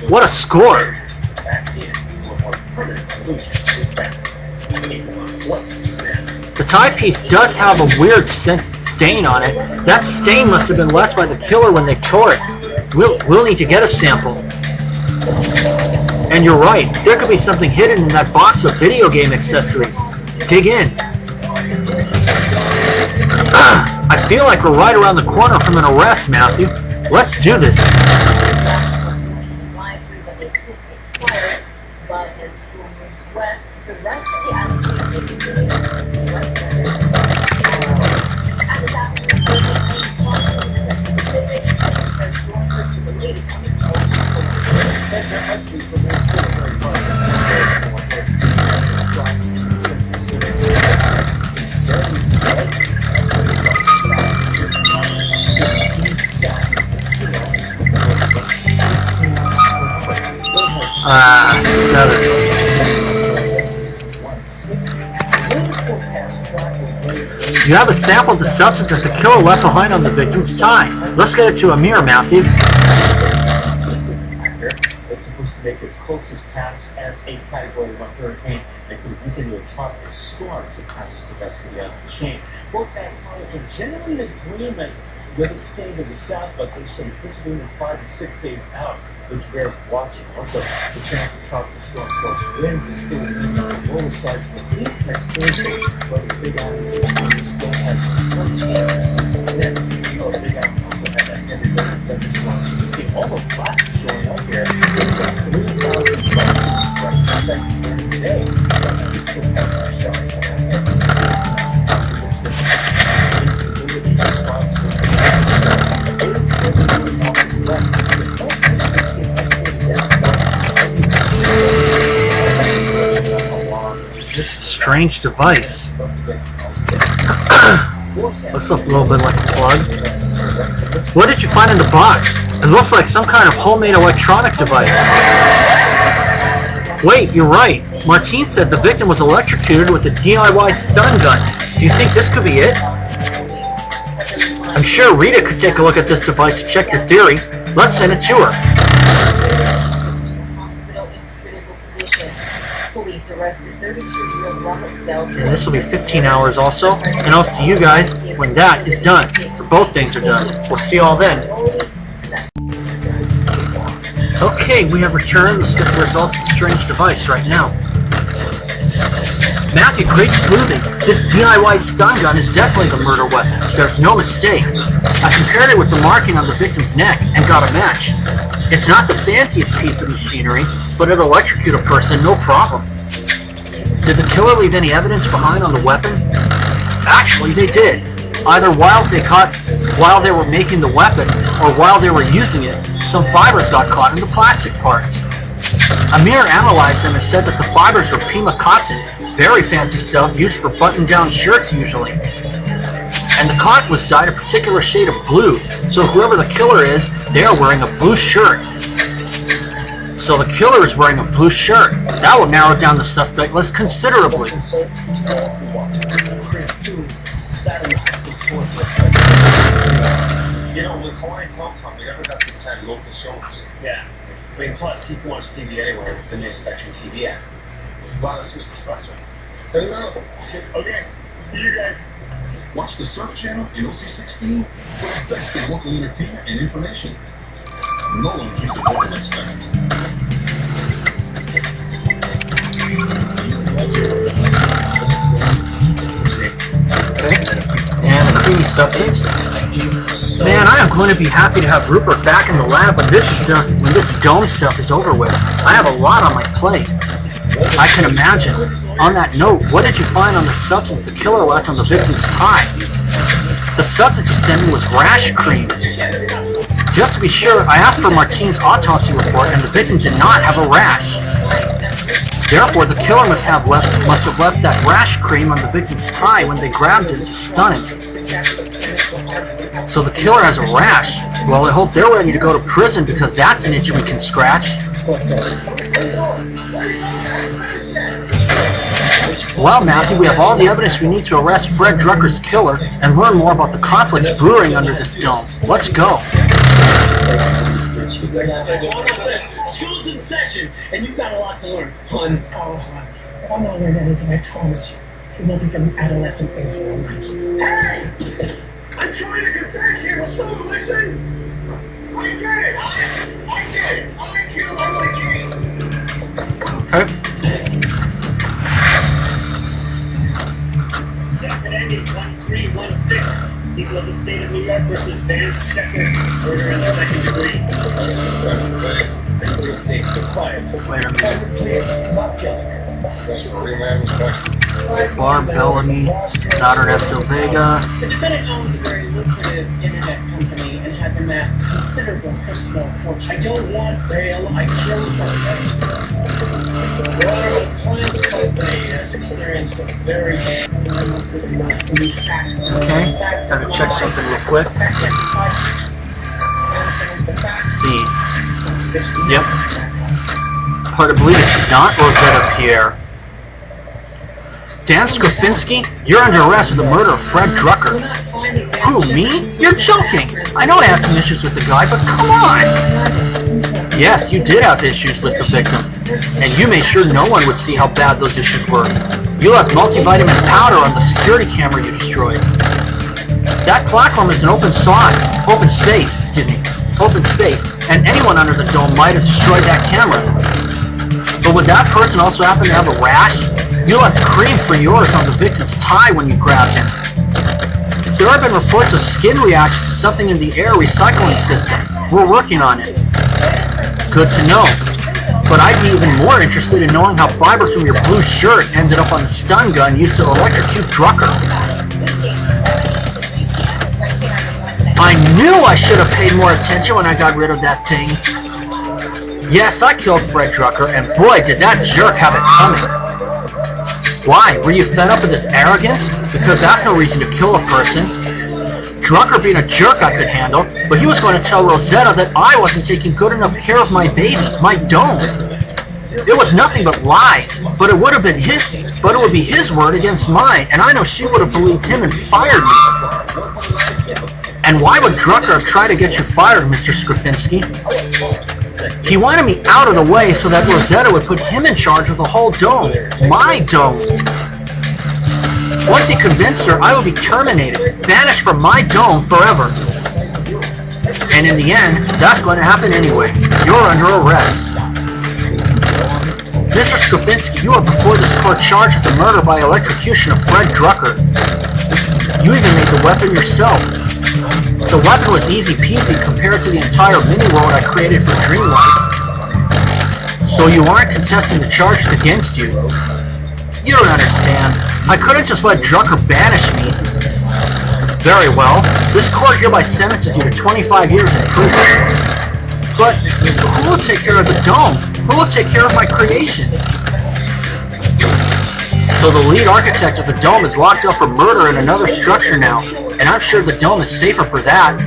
What a score. Back in to a more permanent solution to this matter. Based on what is there. The timepiece does have a weird stain on it. That stain must have been left by the killer when they tore it. We'll need to get a sample. And you're right, there could be something hidden in that box of video game accessories. Dig in. I feel like we're right around the corner from an arrest, Matthew. Let's do this. But as the school moves west, the rest of the island may be really close to right there. And this afternoon, we're going to cross into the Central Pacific, and Church joins us with the latest on the coast. That's actually so very important. 7. You have a sample of the substance that the killer left behind on the victim's tie. Let's get it to a mirror, Matthew. It's supposed to make its closest pass as a category of a hurricane and could weaken to a tropical storm as it passes the rest of the chain. Forecast models are generally in agreement with it staying to the south, but there's some disagreement 5 to 6 days out, which bears watching. Also, the chance of tropical storm force winds is still on the lower side to at least next Thursday, but the Big Island still has a slight chance of seeing some wind. Oh, the Big Island also had that heavy weather thunderstorm. So you can see all the flashes showing up here. It's 3,000 lightning strikes outside during the day, but we still have some showers on that heavy. Instability responsible for that is still going off to the west. The most we can see isolated down. Strange device. Looks a little bit like a plug. What did you find in the box? It looks like some kind of homemade electronic device. Wait, you're right. Martine said the victim was electrocuted with a DIY stun gun. Do you think this could be it? I'm sure Rita could take a look at this device to check your theory. Let's send it to her. And this will be 15 hours also. And I'll see you guys when that is done. Or both things are done. We'll see you all then. Okay, we have returned. Let's get the results of the strange device right now. Matthew, great sleuthing. This DIY stun gun is definitely the murder weapon. There's no mistake. I compared it with the marking on the victim's neck and got a match. It's not the fanciest piece of machinery, but it'll electrocute a person no problem. Did the killer leave any evidence behind on the weapon? Actually, they did. Either while they were making the weapon or while they were using it, some fibers got caught in the plastic parts. Amir analyzed them and said that the fibers were Pima cotton, very fancy stuff used for button-down shirts usually. And the cotton was dyed a particular shade of blue, so whoever the killer is, they are wearing a blue shirt. So the killer is wearing a blue shirt. That will narrow down the suspect list considerably. You know, with Hawaiian Telecom, we never got this kind of local shows. Yeah. I mean, plus, you can watch TV anywhere with the new Spectrum TV app. Glad I switched to Spectrum. Say no. Okay. See you guys. Watch the Surf Channel in OC16 for the best in local entertainment and information. No one keeps it local like Spectrum. Okay. And a creamy substance. Man, I am going to be happy to have Rupert back in the lab when this is done. When this dome stuff is over with. I have a lot on my plate. I can imagine. On that note, what did you find on the substance the killer left on the victim's tie? The substance you sent me was rash cream. Just to be sure, I asked for Martine's autopsy report, and the victim did not have a rash. Therefore, the killer must have left that rash cream on the victim's tie when they grabbed it to stun him. So the killer has a rash. Well, I hope they're ready to go to prison because that's an itch we can scratch. Well, Matthew, we have all the evidence we need to arrest Fred Drucker's killer and learn more about the conflicts brewing under this dome. Let's go. School's in session, and you've got a lot to learn, hun. Oh, hon. If I'm gonna learn anything, I promise you, it won't be from an adolescent a-hole like you. Hey! I'm trying to confess here. Will someone listen? I get it. I get it. I'm you. I'm like you. Okay. Ending 1316. People of the state of New York versus Van Stecker. Murder in the second degree. Quiet. Wait a minute. Please, not guilty. Barb Bellamy, Daughter Ernesto Vega. The defendant owns a very lucrative internet company and has amassed a considerable personal fortune. I don't want bail. I killed her. Well, my client's company has experienced a very facts. Okay, gotta check something real quick. See. Yep. hard to believe it's not Rosetta Pierre. Dan Skrafinski, you're under arrest for the murder of Fred Drucker. Who, me? You're joking. I know I had some issues with the guy, but come on. Yes, you did have issues with the victim, and you made sure no one would see how bad those issues were. You left multivitamin powder on the security camera you destroyed. That platform is an open space, and anyone under the dome might have destroyed that camera. But would that person also happen to have a rash? You left cream for yours on the victim's tie when you grabbed him. There have been reports of skin reaction to something in the air recycling system. We're working on it. Good to know. But I'd be even more interested in knowing how fibers from your blue shirt ended up on the stun gun used to electrocute Drucker. I knew I should have paid more attention when I got rid of that thing. Yes, I killed Fred Drucker, and boy, did that jerk have it coming. Why? Were you fed up with his arrogance? Because that's no reason to kill a person. Drucker being a jerk I could handle, but he was going to tell Rosetta that I wasn't taking good enough care of my baby, my dome. It was nothing but lies, but it would be his word against mine, and I know she would have believed him and fired me. And why would Drucker have tried to get you fired, Mr. Skrafinski? He wanted me out of the way so that Rosetta would put him in charge of the whole dome. My dome. Once he convinced her, I would be terminated, banished from my dome forever. And in the end, that's going to happen anyway. You're under arrest. Mr. Skrafinski, you are before this court charged with the murder by electrocution of Fred Drucker. You even made the weapon yourself. The weapon was easy peasy compared to the entire mini-world I created for Dreamlight. So you aren't contesting the charges against you. You don't understand. I couldn't just let Drucker banish me. Very well. This court hereby sentences you to 25 years in prison. But who will take care of the dome? Who will take care of my creation? So the lead architect of the dome is locked up for murder in another structure now, and I'm sure the dome is safer for that.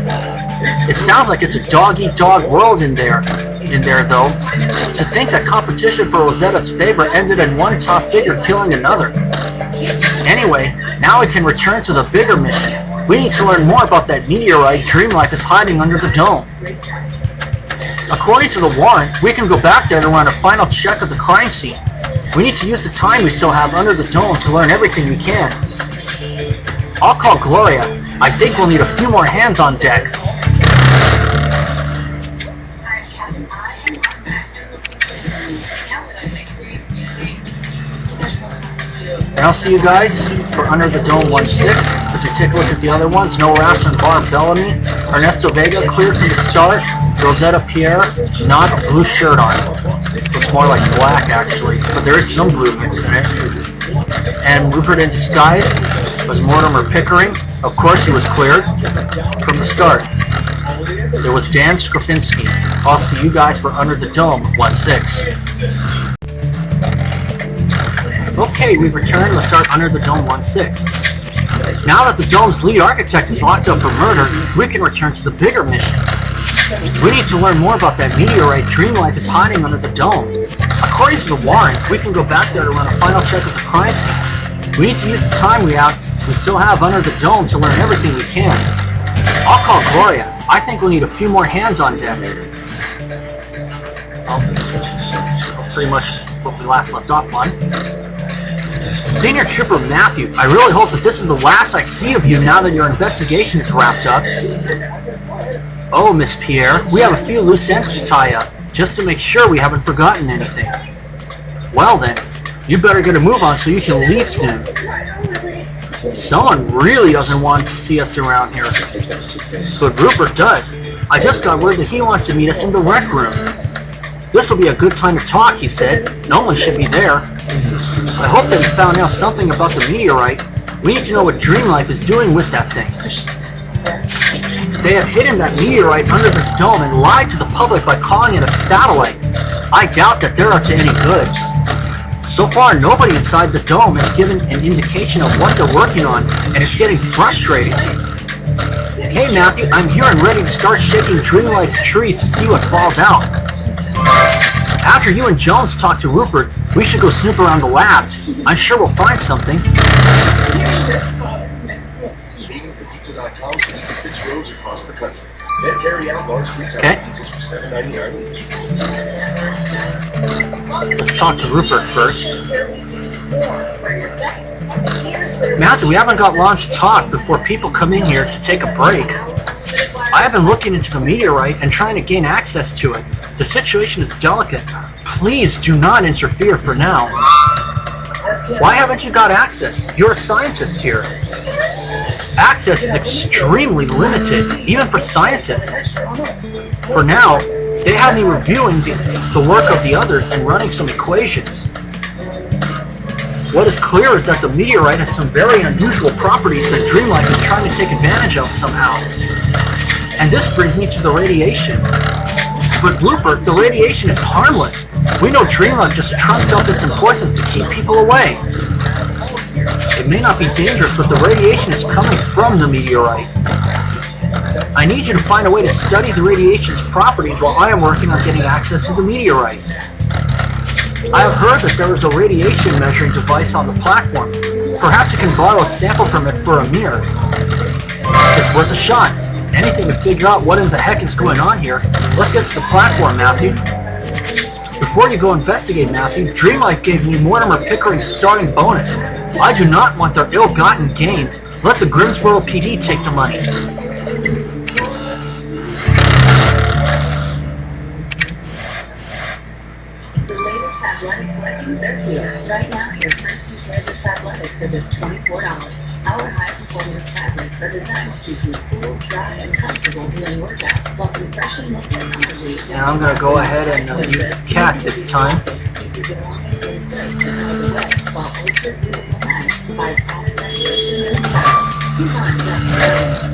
It sounds like it's a dog-eat-dog world in there though. To think that competition for Rosetta's favor ended in one top figure killing another. Anyway, now we can return to the bigger mission. We need to learn more about that meteorite Dreamlife is hiding under the dome. According to the warrant, we can go back there to run a final check of the crime scene. We need to use the time we still have under the dome to learn everything we can. I'll call Gloria. I think we'll need a few more hands on deck. And I'll see you guys for Under the Dome 1-6. As we take a look at the other ones, No Rash and Barb Bellamy. Ernesto Vega cleared from the start. Rosetta Pierre, not a blue shirt on. Looks more like black actually, but there is some blue mixed in it. And Rupert in disguise was Mortimer Pickering. Of course he was cleared from the start. There was Dan Skrafinski. I'll see you guys for Under the Dome 1-6. Okay, we've returned. Let's start Under the Dome 1-6. Now that the dome's lead architect is locked up for murder, we can return to the bigger mission. We need to learn more about that meteorite Dreamlife is hiding under the dome. According to the warrant, we can go back there to run a final check of the crime scene. We need to use the time we still have under the dome to learn everything we can. I'll call Gloria. I think we'll need a few more hands on deck. That's pretty much what we last left off on. Senior Trooper Matthew, I really hope that this is the last I see of you now that your investigation is wrapped up. Oh, Miss Pierre, we have a few loose ends to tie up, just to make sure we haven't forgotten anything. Well then, you better get a move on so you can leave soon. Someone really doesn't want to see us around here. But Rupert does. I just got word that he wants to meet us in the rec room. This will be a good time to talk, he said. No one should be there. I hope that he found out something about the meteorite. We need to know what Dreamlife is doing with that thing. They have hidden that meteorite under this dome and lied to the public by calling it a satellite. I doubt that they're up to any good. So far, nobody inside the dome has given an indication of what they're working on, and it's getting frustrating. Hey Matthew, I'm here and ready to start shaking Dreamlife's trees to see what falls out. After you and Jones talk to Rupert, we should go snoop around the labs. I'm sure we'll find something. Leaving for pizza.com so we can fix roads across the country. Then carry out large retail pizzas for $7.99 each. Let's talk to Rupert first. Matthew, we haven't got long to talk before people come in here to take a break. I have been looking into the meteorite and trying to gain access to it. The situation is delicate. Please do not interfere for now. Why haven't you got access? You're a scientist here. Access is extremely limited, even for scientists. For now, they have me reviewing the work of the others and running some equations. What is clear is that the meteorite has some very unusual properties that Dreamlight is trying to take advantage of somehow. And this brings me to the radiation. But Rupert, the radiation is harmless. We know Dreamlight just trumped up its importance to keep people away. It may not be dangerous, but the radiation is coming from the meteorite. I need you to find a way to study the radiation's properties while I am working on getting access to the meteorite. I have heard that there is a radiation measuring device on the platform. Perhaps you can borrow a sample from it for a mirror. It's worth a shot. Anything to figure out what in the heck is going on here. Let's get to the platform, Matthew. Before you go investigate, Matthew, Dreamlight gave me Mortimer Pickering's starting bonus. I do not want their ill-gotten gains. Let the Grimsboro PD take the money. The latest Fabletics leggings are here. Right now, your first 2 pairs of Fabletics are just $24. Our high-performance fabrics are designed to keep you cool, dry, and comfortable during workouts while compression knit technology. And I'm going to go ahead and use Cat this time. Keep your belongings in place and out of the way while ultra-beautiful mesh provides added restoration and style. These aren't just fabrics.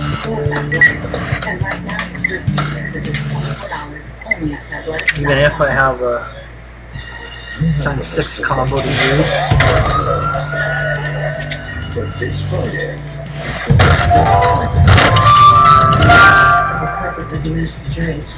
They're Fabletics. And right now, your first 2 pairs are just $24 only at Fabletics. Even if I have a times 6 combo to use. But this Friday, The carpet doesn't match the drapes.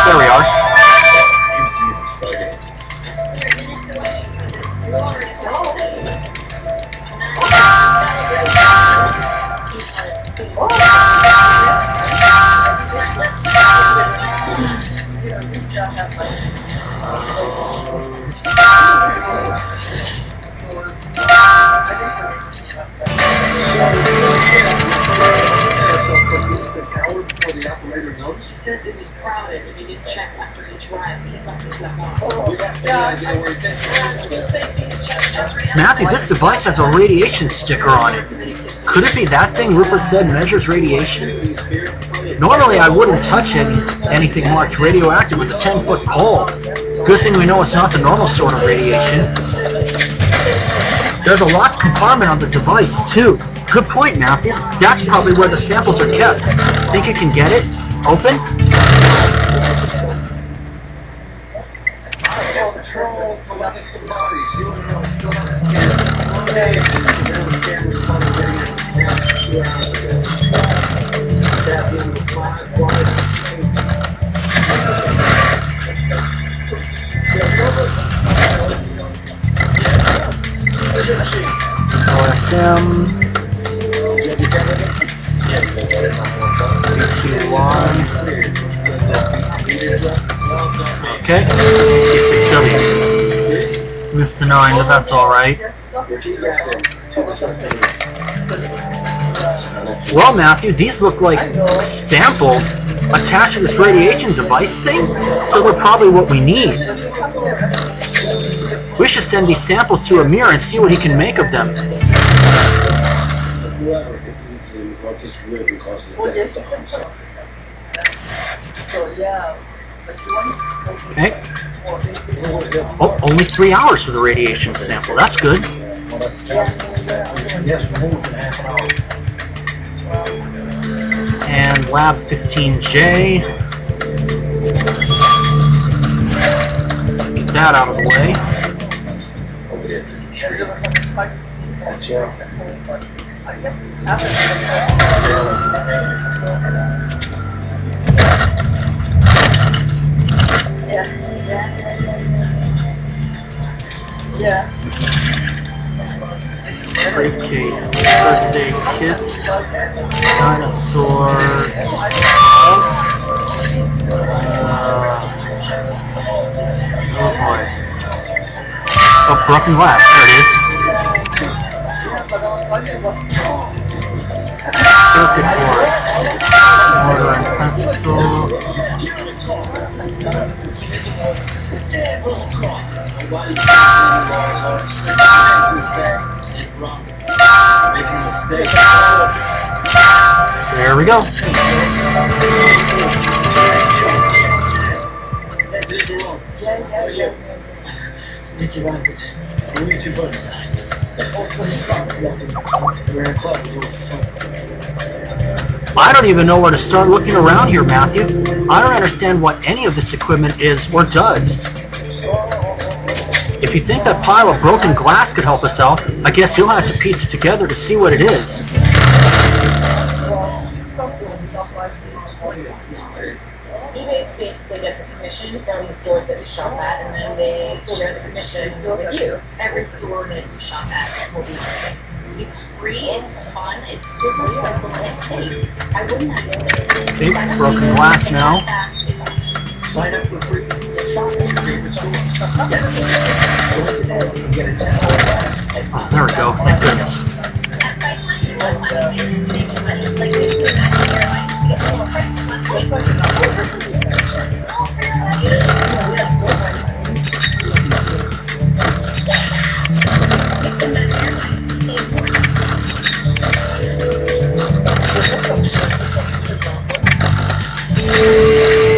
There we are. in theaters Friday. We're minutes away from this glorious holiday. Tonight, we celebrate because we Says it was crowded and he didn't check after each ride. He must have slept on. Matthew, this device has a radiation sticker on it. Could it be that thing Rupert said measures radiation? Normally I wouldn't touch anything marked radioactive with a 10-foot pole. Good thing we know it's not the normal sort of radiation. There's a locked compartment on the device, too. Good point, Matthew. That's probably where the samples are kept. Think you can get it? Open? OSM. BT1. Okay. T6W. Missed the 9, but that's alright. Well, Matthew, these look like samples attached to this radiation device thing, so they're probably what we need. We should send these samples to Amir and see what he can make of them. Whoever could easily broke his rib and caused his death. It's a homicide. Okay. Oh, only 3 hours for the radiation sample. That's good. Yes, moved in half an hour. And lab 15J. Let's get that out of the way. Over there through the trees. Jail. Briefcase, first aid kit, dinosaur. Oh boy. Oh, broken glass. There it is. Circuit board. Mortar and pestle. There we go. Thank you, Ryan, but we're way too fun. Nothing. We're in a club, we do it for fun. I don't even know where to start looking around here, Matthew. I don't understand what any of this equipment is or does. If you think that pile of broken glass could help us out, I guess you'll have to piece it together to see what it is. eBay basically gets a commission from the stores that you shop at, and then they share the commission with you. Every store that you shop at will be on it. It's free, it's fun, it's super simple, and it's safe. I wouldn't have known it. Okay, broken glass now. Sign up for free. Shop at your favorite store. Join today and get a $10 class. Oh, there we go. Thank goodness.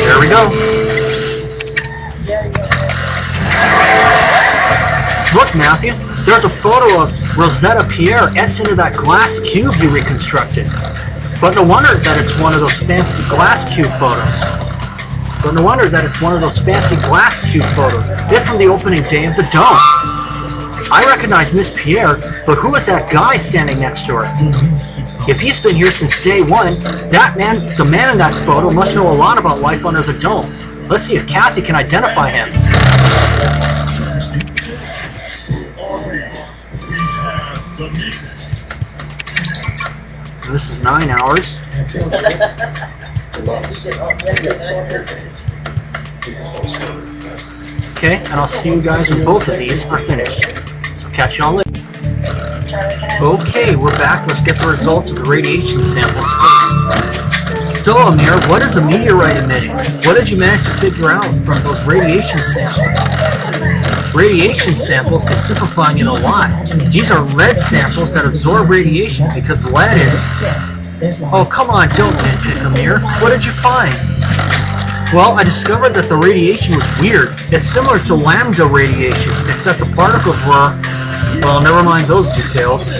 There we go. Look, Matthew, there's a photo of Rosetta Pierre etched into that glass cube you reconstructed. But no wonder that it's one of those fancy glass cube photos. It's from the opening day of the Dome. I recognize Miss Pierre, but who is that guy standing next to her? If he's been here since day one, the man in that photo must know a lot about life under the Dome. Let's see if Kathy can identify him. This is 9 hours. Okay, and I'll see you guys when both of these are finished. So catch y'all later. Okay, we're back. Let's get the results of the radiation samples first. So, Amir, what is the meteorite emitting? What did you manage to figure out from those radiation samples? Radiation samples is simplifying it a lot. These are lead samples that absorb radiation because lead is... Oh, come on, don't nitpick, Amir. What did you find? Well, I discovered that the radiation was weird. It's similar to lambda radiation, except the particles were... Well, never mind those details.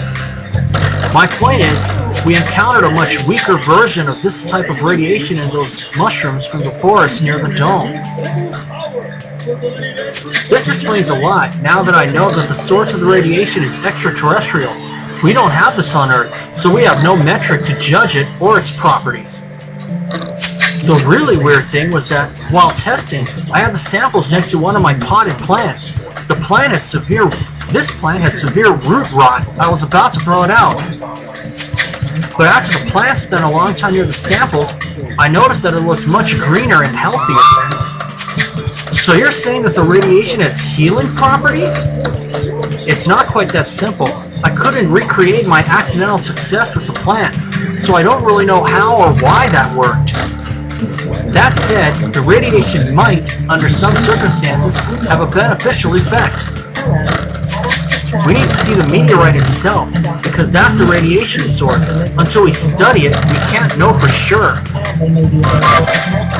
My point is, we encountered a much weaker version of this type of radiation in those mushrooms from the forest near the Dome. This explains a lot, now that I know that the source of the radiation is extraterrestrial. We don't have this on Earth, so we have no metric to judge it or its properties. The really weird thing was that, while testing, I had the samples next to one of my potted plants. This plant had severe root rot. I was about to throw it out. But after the plant spent a long time near the samples, I noticed that it looked much greener and healthier. So you're saying that the radiation has healing properties? It's not quite that simple. I couldn't recreate my accidental success with the plant, so I don't really know how or why that worked. That said, the radiation might, under some circumstances, have a beneficial effect. We need to see the meteorite itself, because that's the radiation source. Until we study it, we can't know for sure.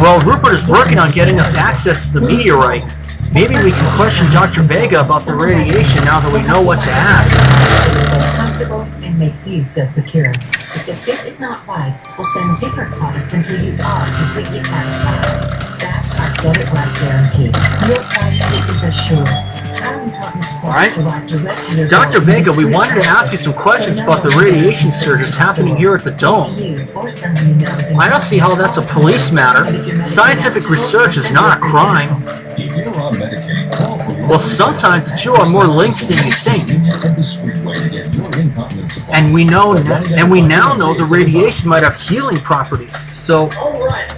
Well, Rupert is working on getting us access to the meteorite. Maybe we can question Dr. Vega about the radiation now that we know what to ask. Comfortable and makes you feel secure. If the fit is not right, we'll send different products until you are completely satisfied. That's our Get It Right guarantee. Your privacy is assured. Our incontinence forces provide direct to your Dr. door Vega, we discreet wanted to ask you some questions about the radiation surges happening here at the Dome. You or someone you know is in I don't see how that's a police matter. Scientific research is not a crime. If you're on Medicaid, call for your Well, sometimes the two are more linked than you think. and discreet way to get your incontinence supply. And we now know the radiation might have healing properties. So All right.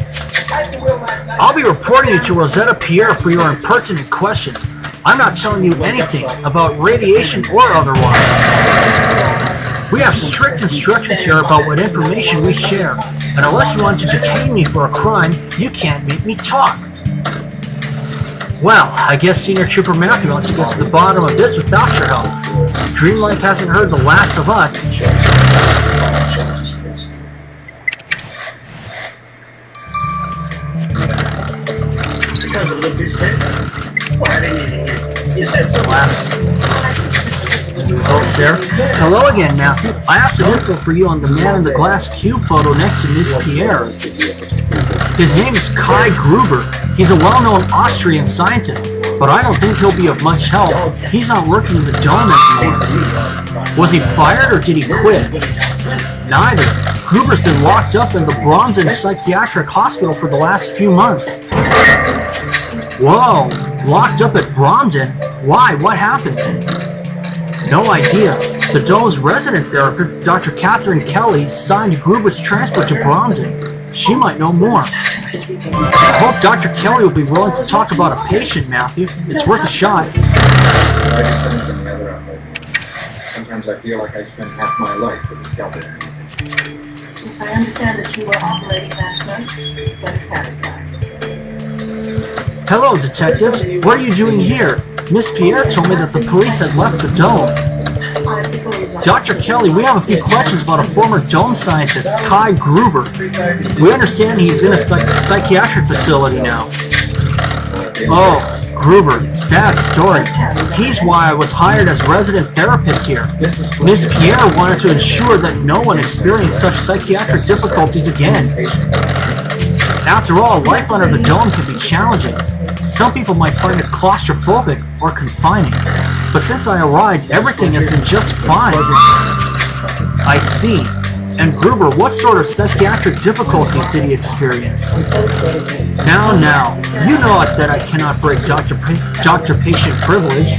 I the wheel last night. I'll be reporting you to Rosetta Pierre for your impertinent questions. I'm not telling you anything about radiation or otherwise. We have strict instructions here about what information we share, and unless you want to detain me for a crime, you can't make me talk. Well, I guess Senior Trooper Matthew wants to get to the bottom of this without your help. Dream Life hasn't heard the last of us. Because of the piece Well, I didn't you said so. Folks there. Hello again, Matthew. I have some info for you on the man in the glass cube photo next to Miss Pierre. His name is Kai Gruber. He's a well-known Austrian scientist, but I don't think he'll be of much help. He's not working in the Dome anymore. Was he fired or did he quit? Neither. Gruber's been locked up in the Bromden Psychiatric Hospital for the last few months. Whoa, locked up at Bromden? Why? What happened? No idea. The Dome's resident therapist, Dr. Catherine Kelly, signed Gruber's transfer to Bromden. She might know more. I hope Dr. Kelly will be willing to talk about a patient, Matthew. It's worth a shot. Sometimes I feel like I spent half my life with a scalpel. I understand that you were operating last night. When carried back. Hello, detectives. What are you doing here? Miss Pierre told me that the police had left the Dome. Dr. Kelly, we have a few questions about a former Dome scientist, Kai Gruber. We understand he's in a psychiatric facility now. Oh, Gruber, sad story. He's why I was hired as resident therapist here. Miss Pierre wanted to ensure that no one experienced such psychiatric difficulties again. After all, life under the Dome can be challenging. Some people might find it claustrophobic or confining. But since I arrived, everything has been just fine. I see. And Gruber, what sort of psychiatric difficulties did he experience? Now, you know that I cannot break doctor-patient privilege.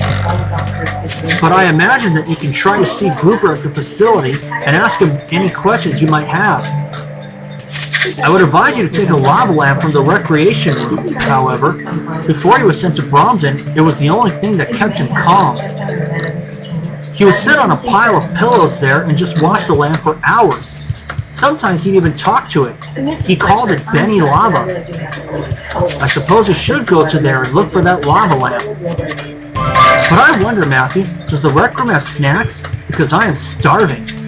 But I imagine that you can try to see Gruber at the facility and ask him any questions you might have. I would advise you to take a lava lamp from the recreation room, however. Before he was sent to Bromden, it was the only thing that kept him calm. He would sit on a pile of pillows there and just watch the lamp for hours. Sometimes he'd even talk to it. He called it Benny Lava. I suppose you should go to there and look for that lava lamp. But I wonder, Matthew, does the rec room have snacks? Because I am starving.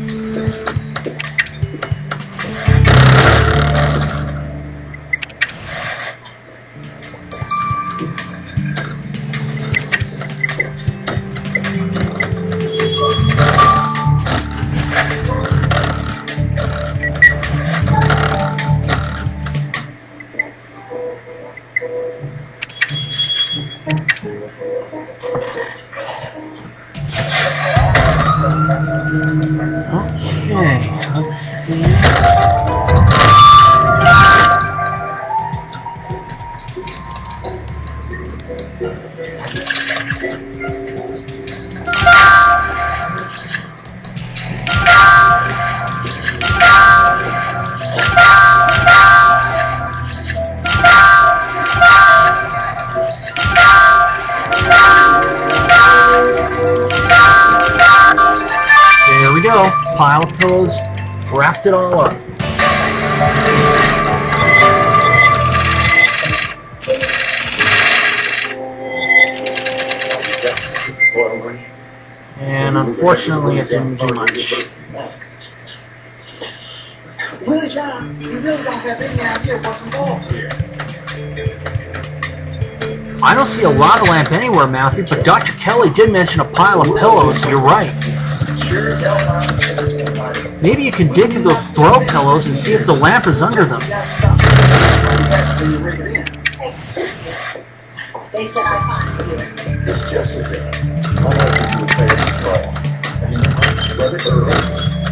Okay, let's see. There we go. Pile of pillows, wrapped it all up. And unfortunately, it didn't do much. Really, John, you really don't have any idea what's involved here. I don't see a lava lamp anywhere, Matthew, but Dr. Kelly did mention a pile of pillows. You're right. Sure as hell not. Maybe you can dig through those throw pillows and see if the lamp is under them. You gotta stop. You rig it in. Hey, They said I find you. It's Jessica. My husband would pay us a call. And you know, brother Earl,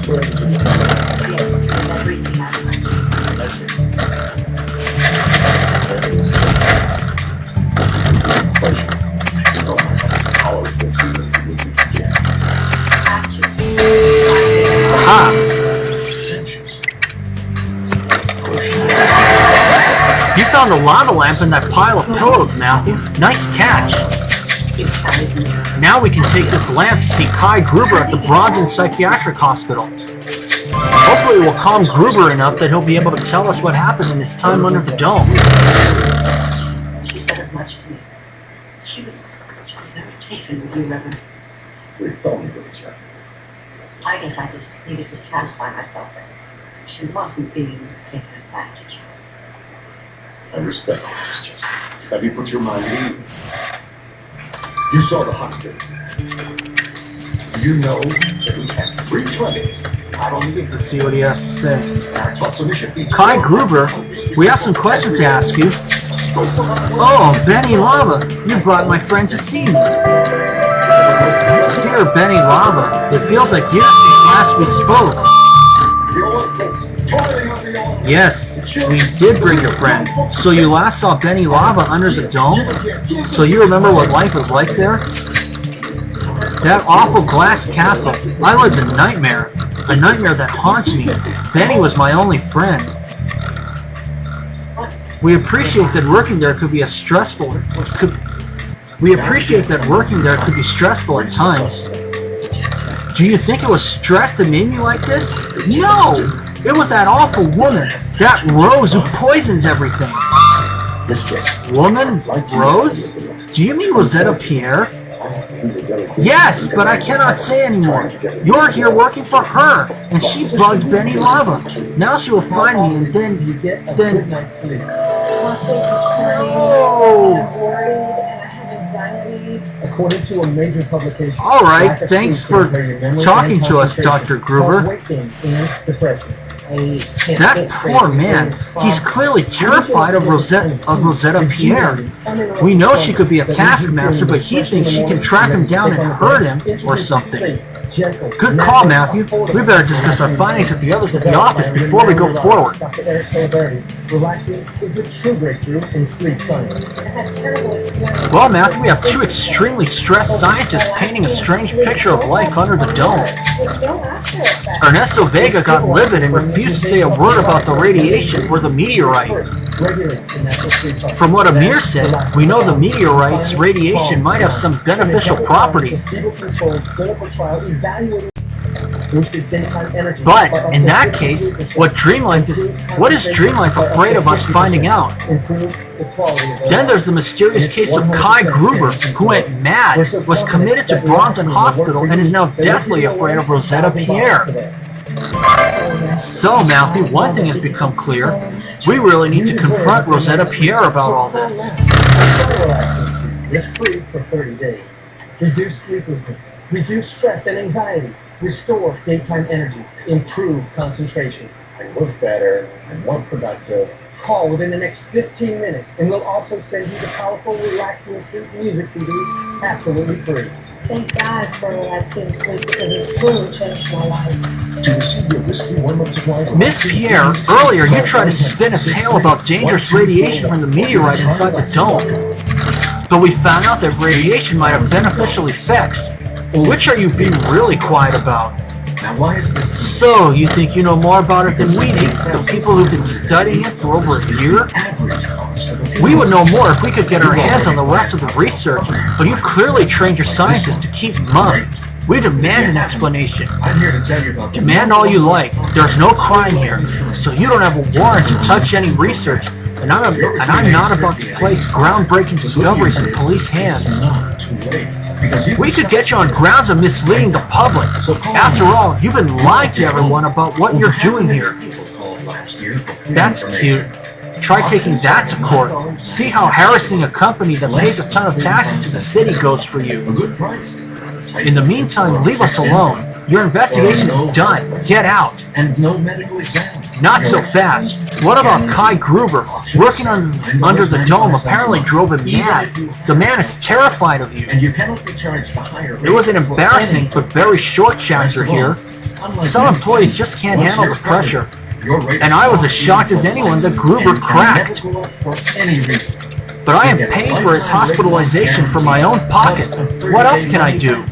where is he? Yes, everything I find. That's it. That is just this is a good question. You know, I'll always get through it with you again. Aha! Anxious. Of course you are. You found the lava lamp in that pile of pillows, Matthew. Nice catch. Now we can take this lamp to see Kai Gruber at the Bronson Psychiatric Hospital. Hopefully we'll calm Gruber enough that he'll be able to tell us what happened in his time under the dome. She said as much to me. She was very taken with you, Reverend. Please tell me what is happening. I guess I just needed to satisfy myself that she wasn't being taken advantage of. I respect this, Jessica. Have you put your mind at ease? You saw the hospital. You know that we have 3 clinics. Not only in Let's see what he has to say. the Kai Gruber, we have some questions to ask you. Oh, Benny Lava, you brought my friend to see me. Dear Benny Lava, it feels like years since last we spoke. Yes, we did bring your friend. So you last saw Benny Lava under the dome? So you remember what life was like there? That awful glass castle. I lived a nightmare that haunts me. Benny was my only friend. We appreciate that working there could be stressful at times. Do you think it was stress that made me like this? No! It was that awful woman, that Rose who poisons everything. Woman? Rose? Do you mean Rosetta Pierre? Yes, but I cannot say anymore. You're here working for her, and she bugs Benny Lava. Now she will find me, and then... According to a major publication. All right, thanks for talking to us, Dr. Gruber. That poor man, he's clearly terrified of Rosetta Pierre. We know she could be a taskmaster, but he thinks she can track him down and hurt him or something. Good call, Matthew. We better discuss our findings with the others at the office before we go forward. Relaxing is a true breakthrough in sleep science. Well, Matthew, we have 2 extremely stressed scientists painting a strange picture of life under the dome. Ernesto Vega got livid and refused to say a word about the radiation or the meteorite. From what Amir said, we know the meteorite's radiation might have some beneficial properties. But in that case, what is Dream Life afraid of us finding out? Then there's the mysterious case of Kai Gruber, who went mad, was committed to Bronson Hospital, and is now deathly afraid of Rosetta Pierre. So, Matthew, one thing has become clear. We really need to confront Rosetta Pierre about all this. Risk-free for 30 days. Reduce sleeplessness. Reduce stress and anxiety. Restore daytime energy. Improve concentration. And work better and more productive. Call within the next 15 minutes, and we'll also send you the powerful, relaxing sleep music CD absolutely free. Thank God for relaxing sleep because it's truly changed my life. To receive your risk-free 1-month supply of Miss Pierre, earlier you tried to spin a tale about dangerous radiation from the meteorite inside the dome. But we found out that radiation might have beneficial effects. Which are you being really quiet about? Now, why is this? So, you think you know more about it than we do? The people who've been studying it for over a year? We would know more if we could get our hands on the rest of the research, but you clearly trained your scientists to keep mum. We demand an explanation. I'm here to tell you about Demand all you like. There's no crime here, so you don't have a warrant to touch any research, and I'm not about to place groundbreaking discoveries in police hands. It's not too late. We could get you on grounds of misleading the public. After all, you've been lying to everyone about what you're doing here. That's cute. Try taking that to court. See how harassing a company that pays a ton of taxes to the city goes for you. A good price. In the meantime, leave us alone. Your investigation is done. Get out. And no medical exam. Not so fast. What about Kai Gruber? Working under the dome apparently drove him mad. The man is terrified of you. And you cannot be charged a higher rate. It was an embarrassing but very short chapter here. Some employees just can't handle the pressure. And I was as shocked as anyone that Gruber cracked. For any reason. But I am paying for his hospitalization from my own pocket. What else can I do?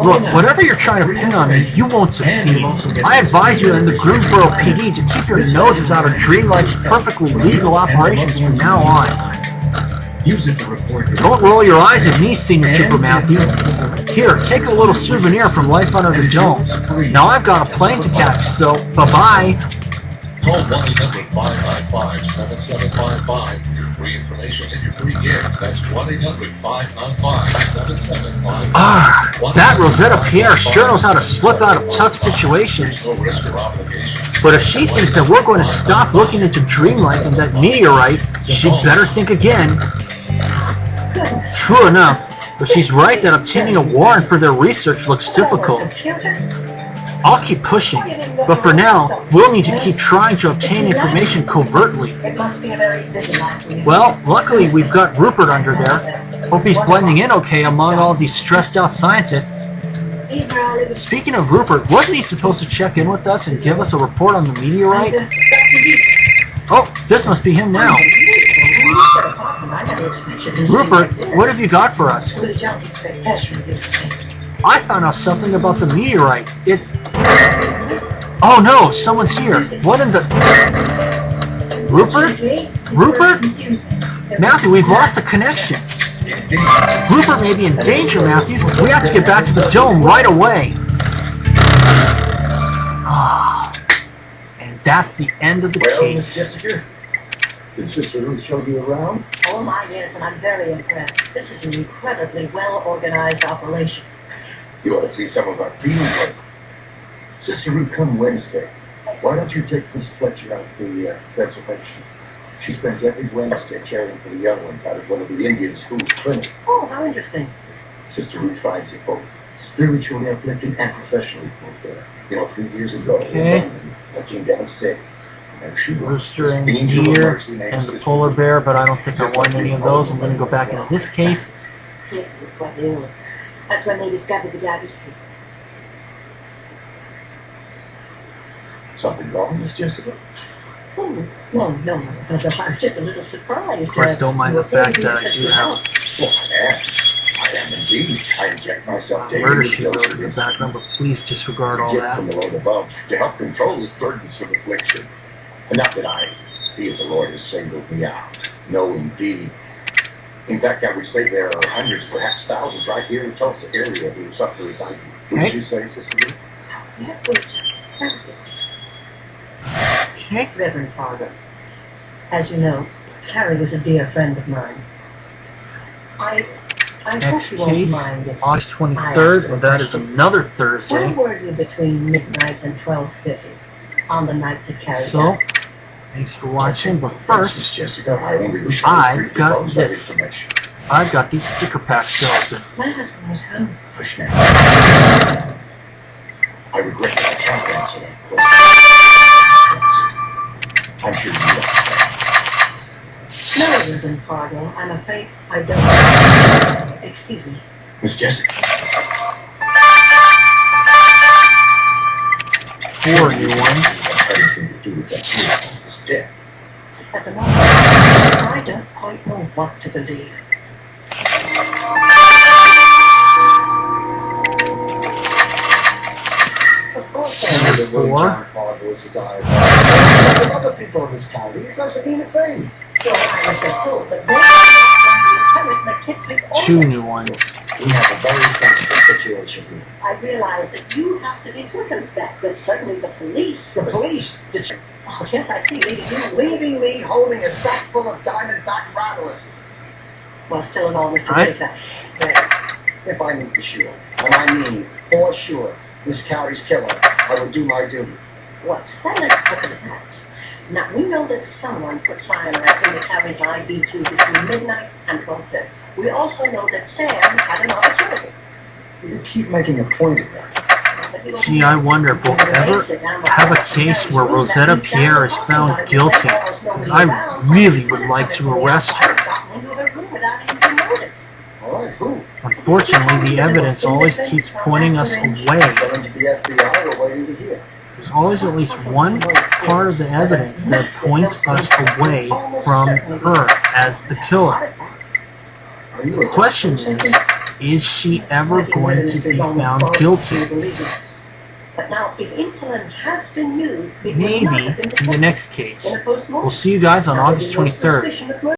Look, whatever you're trying to pin on me, you won't succeed. I advise you and the Greensboro PD to keep your noses out of Dreamlife's perfectly legal operations from now on. Use it to report. Don't roll your eyes at me, Senior Trooper Matthew. Here, take a little souvenir from Life Under the Dome. Now I've got a plane to catch, so bye-bye. Call 1-800-595-7755 for your free information and your free gift. That's 1-800-595-7755. Ah, that Rosetta Pierre sure knows how to slip out of tough situations. No risk or obligation. But if she thinks that we're going to stop looking into Dreamlife and that meteorite, she'd better think again. True enough, but she's right that obtaining a warrant for their research looks difficult. I'll keep pushing, but for now, we'll need to keep trying to obtain information covertly. It must be a very busy life. Well, luckily we've got Rupert under there. Hope he's blending in okay among all these stressed out scientists. These are all the Speaking of Rupert, wasn't he supposed to check in with us and give us a report on the meteorite? Oh, this must be him now. Rupert, what have you got for us? I found out something about the meteorite. It's... Oh no, someone's here. What in the... Rupert? Rupert? Matthew, we've lost the connection. Rupert may be in danger, Matthew. We have to get back to the dome right away. Ah, and that's the end of the case. Jessica, did Sister Ruth show you around? Oh my, yes, and I'm very impressed. This is an incredibly well-organized operation. You ought to see some of our field work. Sister Ruth, come Wednesday. Why don't you take Miss Fletcher out to the reservation? She spends every Wednesday caring for the young ones out of one of the Indian schools clinics. Oh, how interesting. Sister Ruth finds it both spiritually uplifting and professionally fulfilling. You know, 3 years ago, Okay. I came down sick. And she was Rooster and angel of deer mercy named and the Sister polar Ruth. bear, but I don't think I won any of those. I'm going to go back into this case. Yes, it was quite ill. That's when they discovered the diabetes. Something wrong, Miss Jessica? Oh, no, I was just a little surprised. Of course, don't mind the fact that I do have Well, I am indeed. I inject myself daily murder with sheet doses wrote in the of background, but please disregard all gift that. from the Lord above to help control this burdensome affliction. And not that I feel the Lord has singled me out. No, indeed. In fact, I would say there are hundreds, perhaps thousands, right here in the Tulsa area who suffer as I do. Wouldn't Okay. you say, Sister Ruth? Yes, Francis. Okay. Reverend Father, as you know, Carrie was a dear friend of mine. I Next hope you won't case, mind if August 23rd, and that is another Thursday. where were you between midnight and 12:50 on the night that Carrie So, died? thanks for watching, but Miss first, Jessica, I only wish I've was free to got divulge that this. information. I've got these sticker packs to open. My husband was home. Hush now. I regret that I can't answer that question. I'm sure you know. No, Reverend Father, I'm afraid I don't. Excuse me. Miss Jessica. 4 new ones. Anything to do with that is dead. At the moment, I don't quite know what to believe. Of course, Number there 4. John Fargo is a diver. But other people in this county, it doesn't mean a thing. so I was just told, but then Lieutenant McKittrick 2 new ones. We have a very sensitive situation here. I realize that you have to be circumspect, but certainly the police. The police, Oh, yes, I see. You leaving me holding a sack full of diamondback rattlers. well, still an honest Right. Baker. If I knew for sure, and I mean for sure, Miss Cowie's killer, I would do my duty. What? Then let's look at the facts. Now, we know that someone put cyanide in the Carrie's IV tube between midnight and 12:30. We also know that Sam had an opportunity. You keep making a point of that. Gee, I wonder if we'll ever have a case where Rosetta Pierre is found guilty, because I really would like to arrest her. Alright, who? Unfortunately, the evidence always keeps pointing us away. Send them to the FBI, we're waiting to hear. There's always at least one part of the evidence that points us away from her as the killer. The question is she ever going to be found guilty? But now, if insulin has been used, Maybe in the next case. We'll see you guys on August 23rd.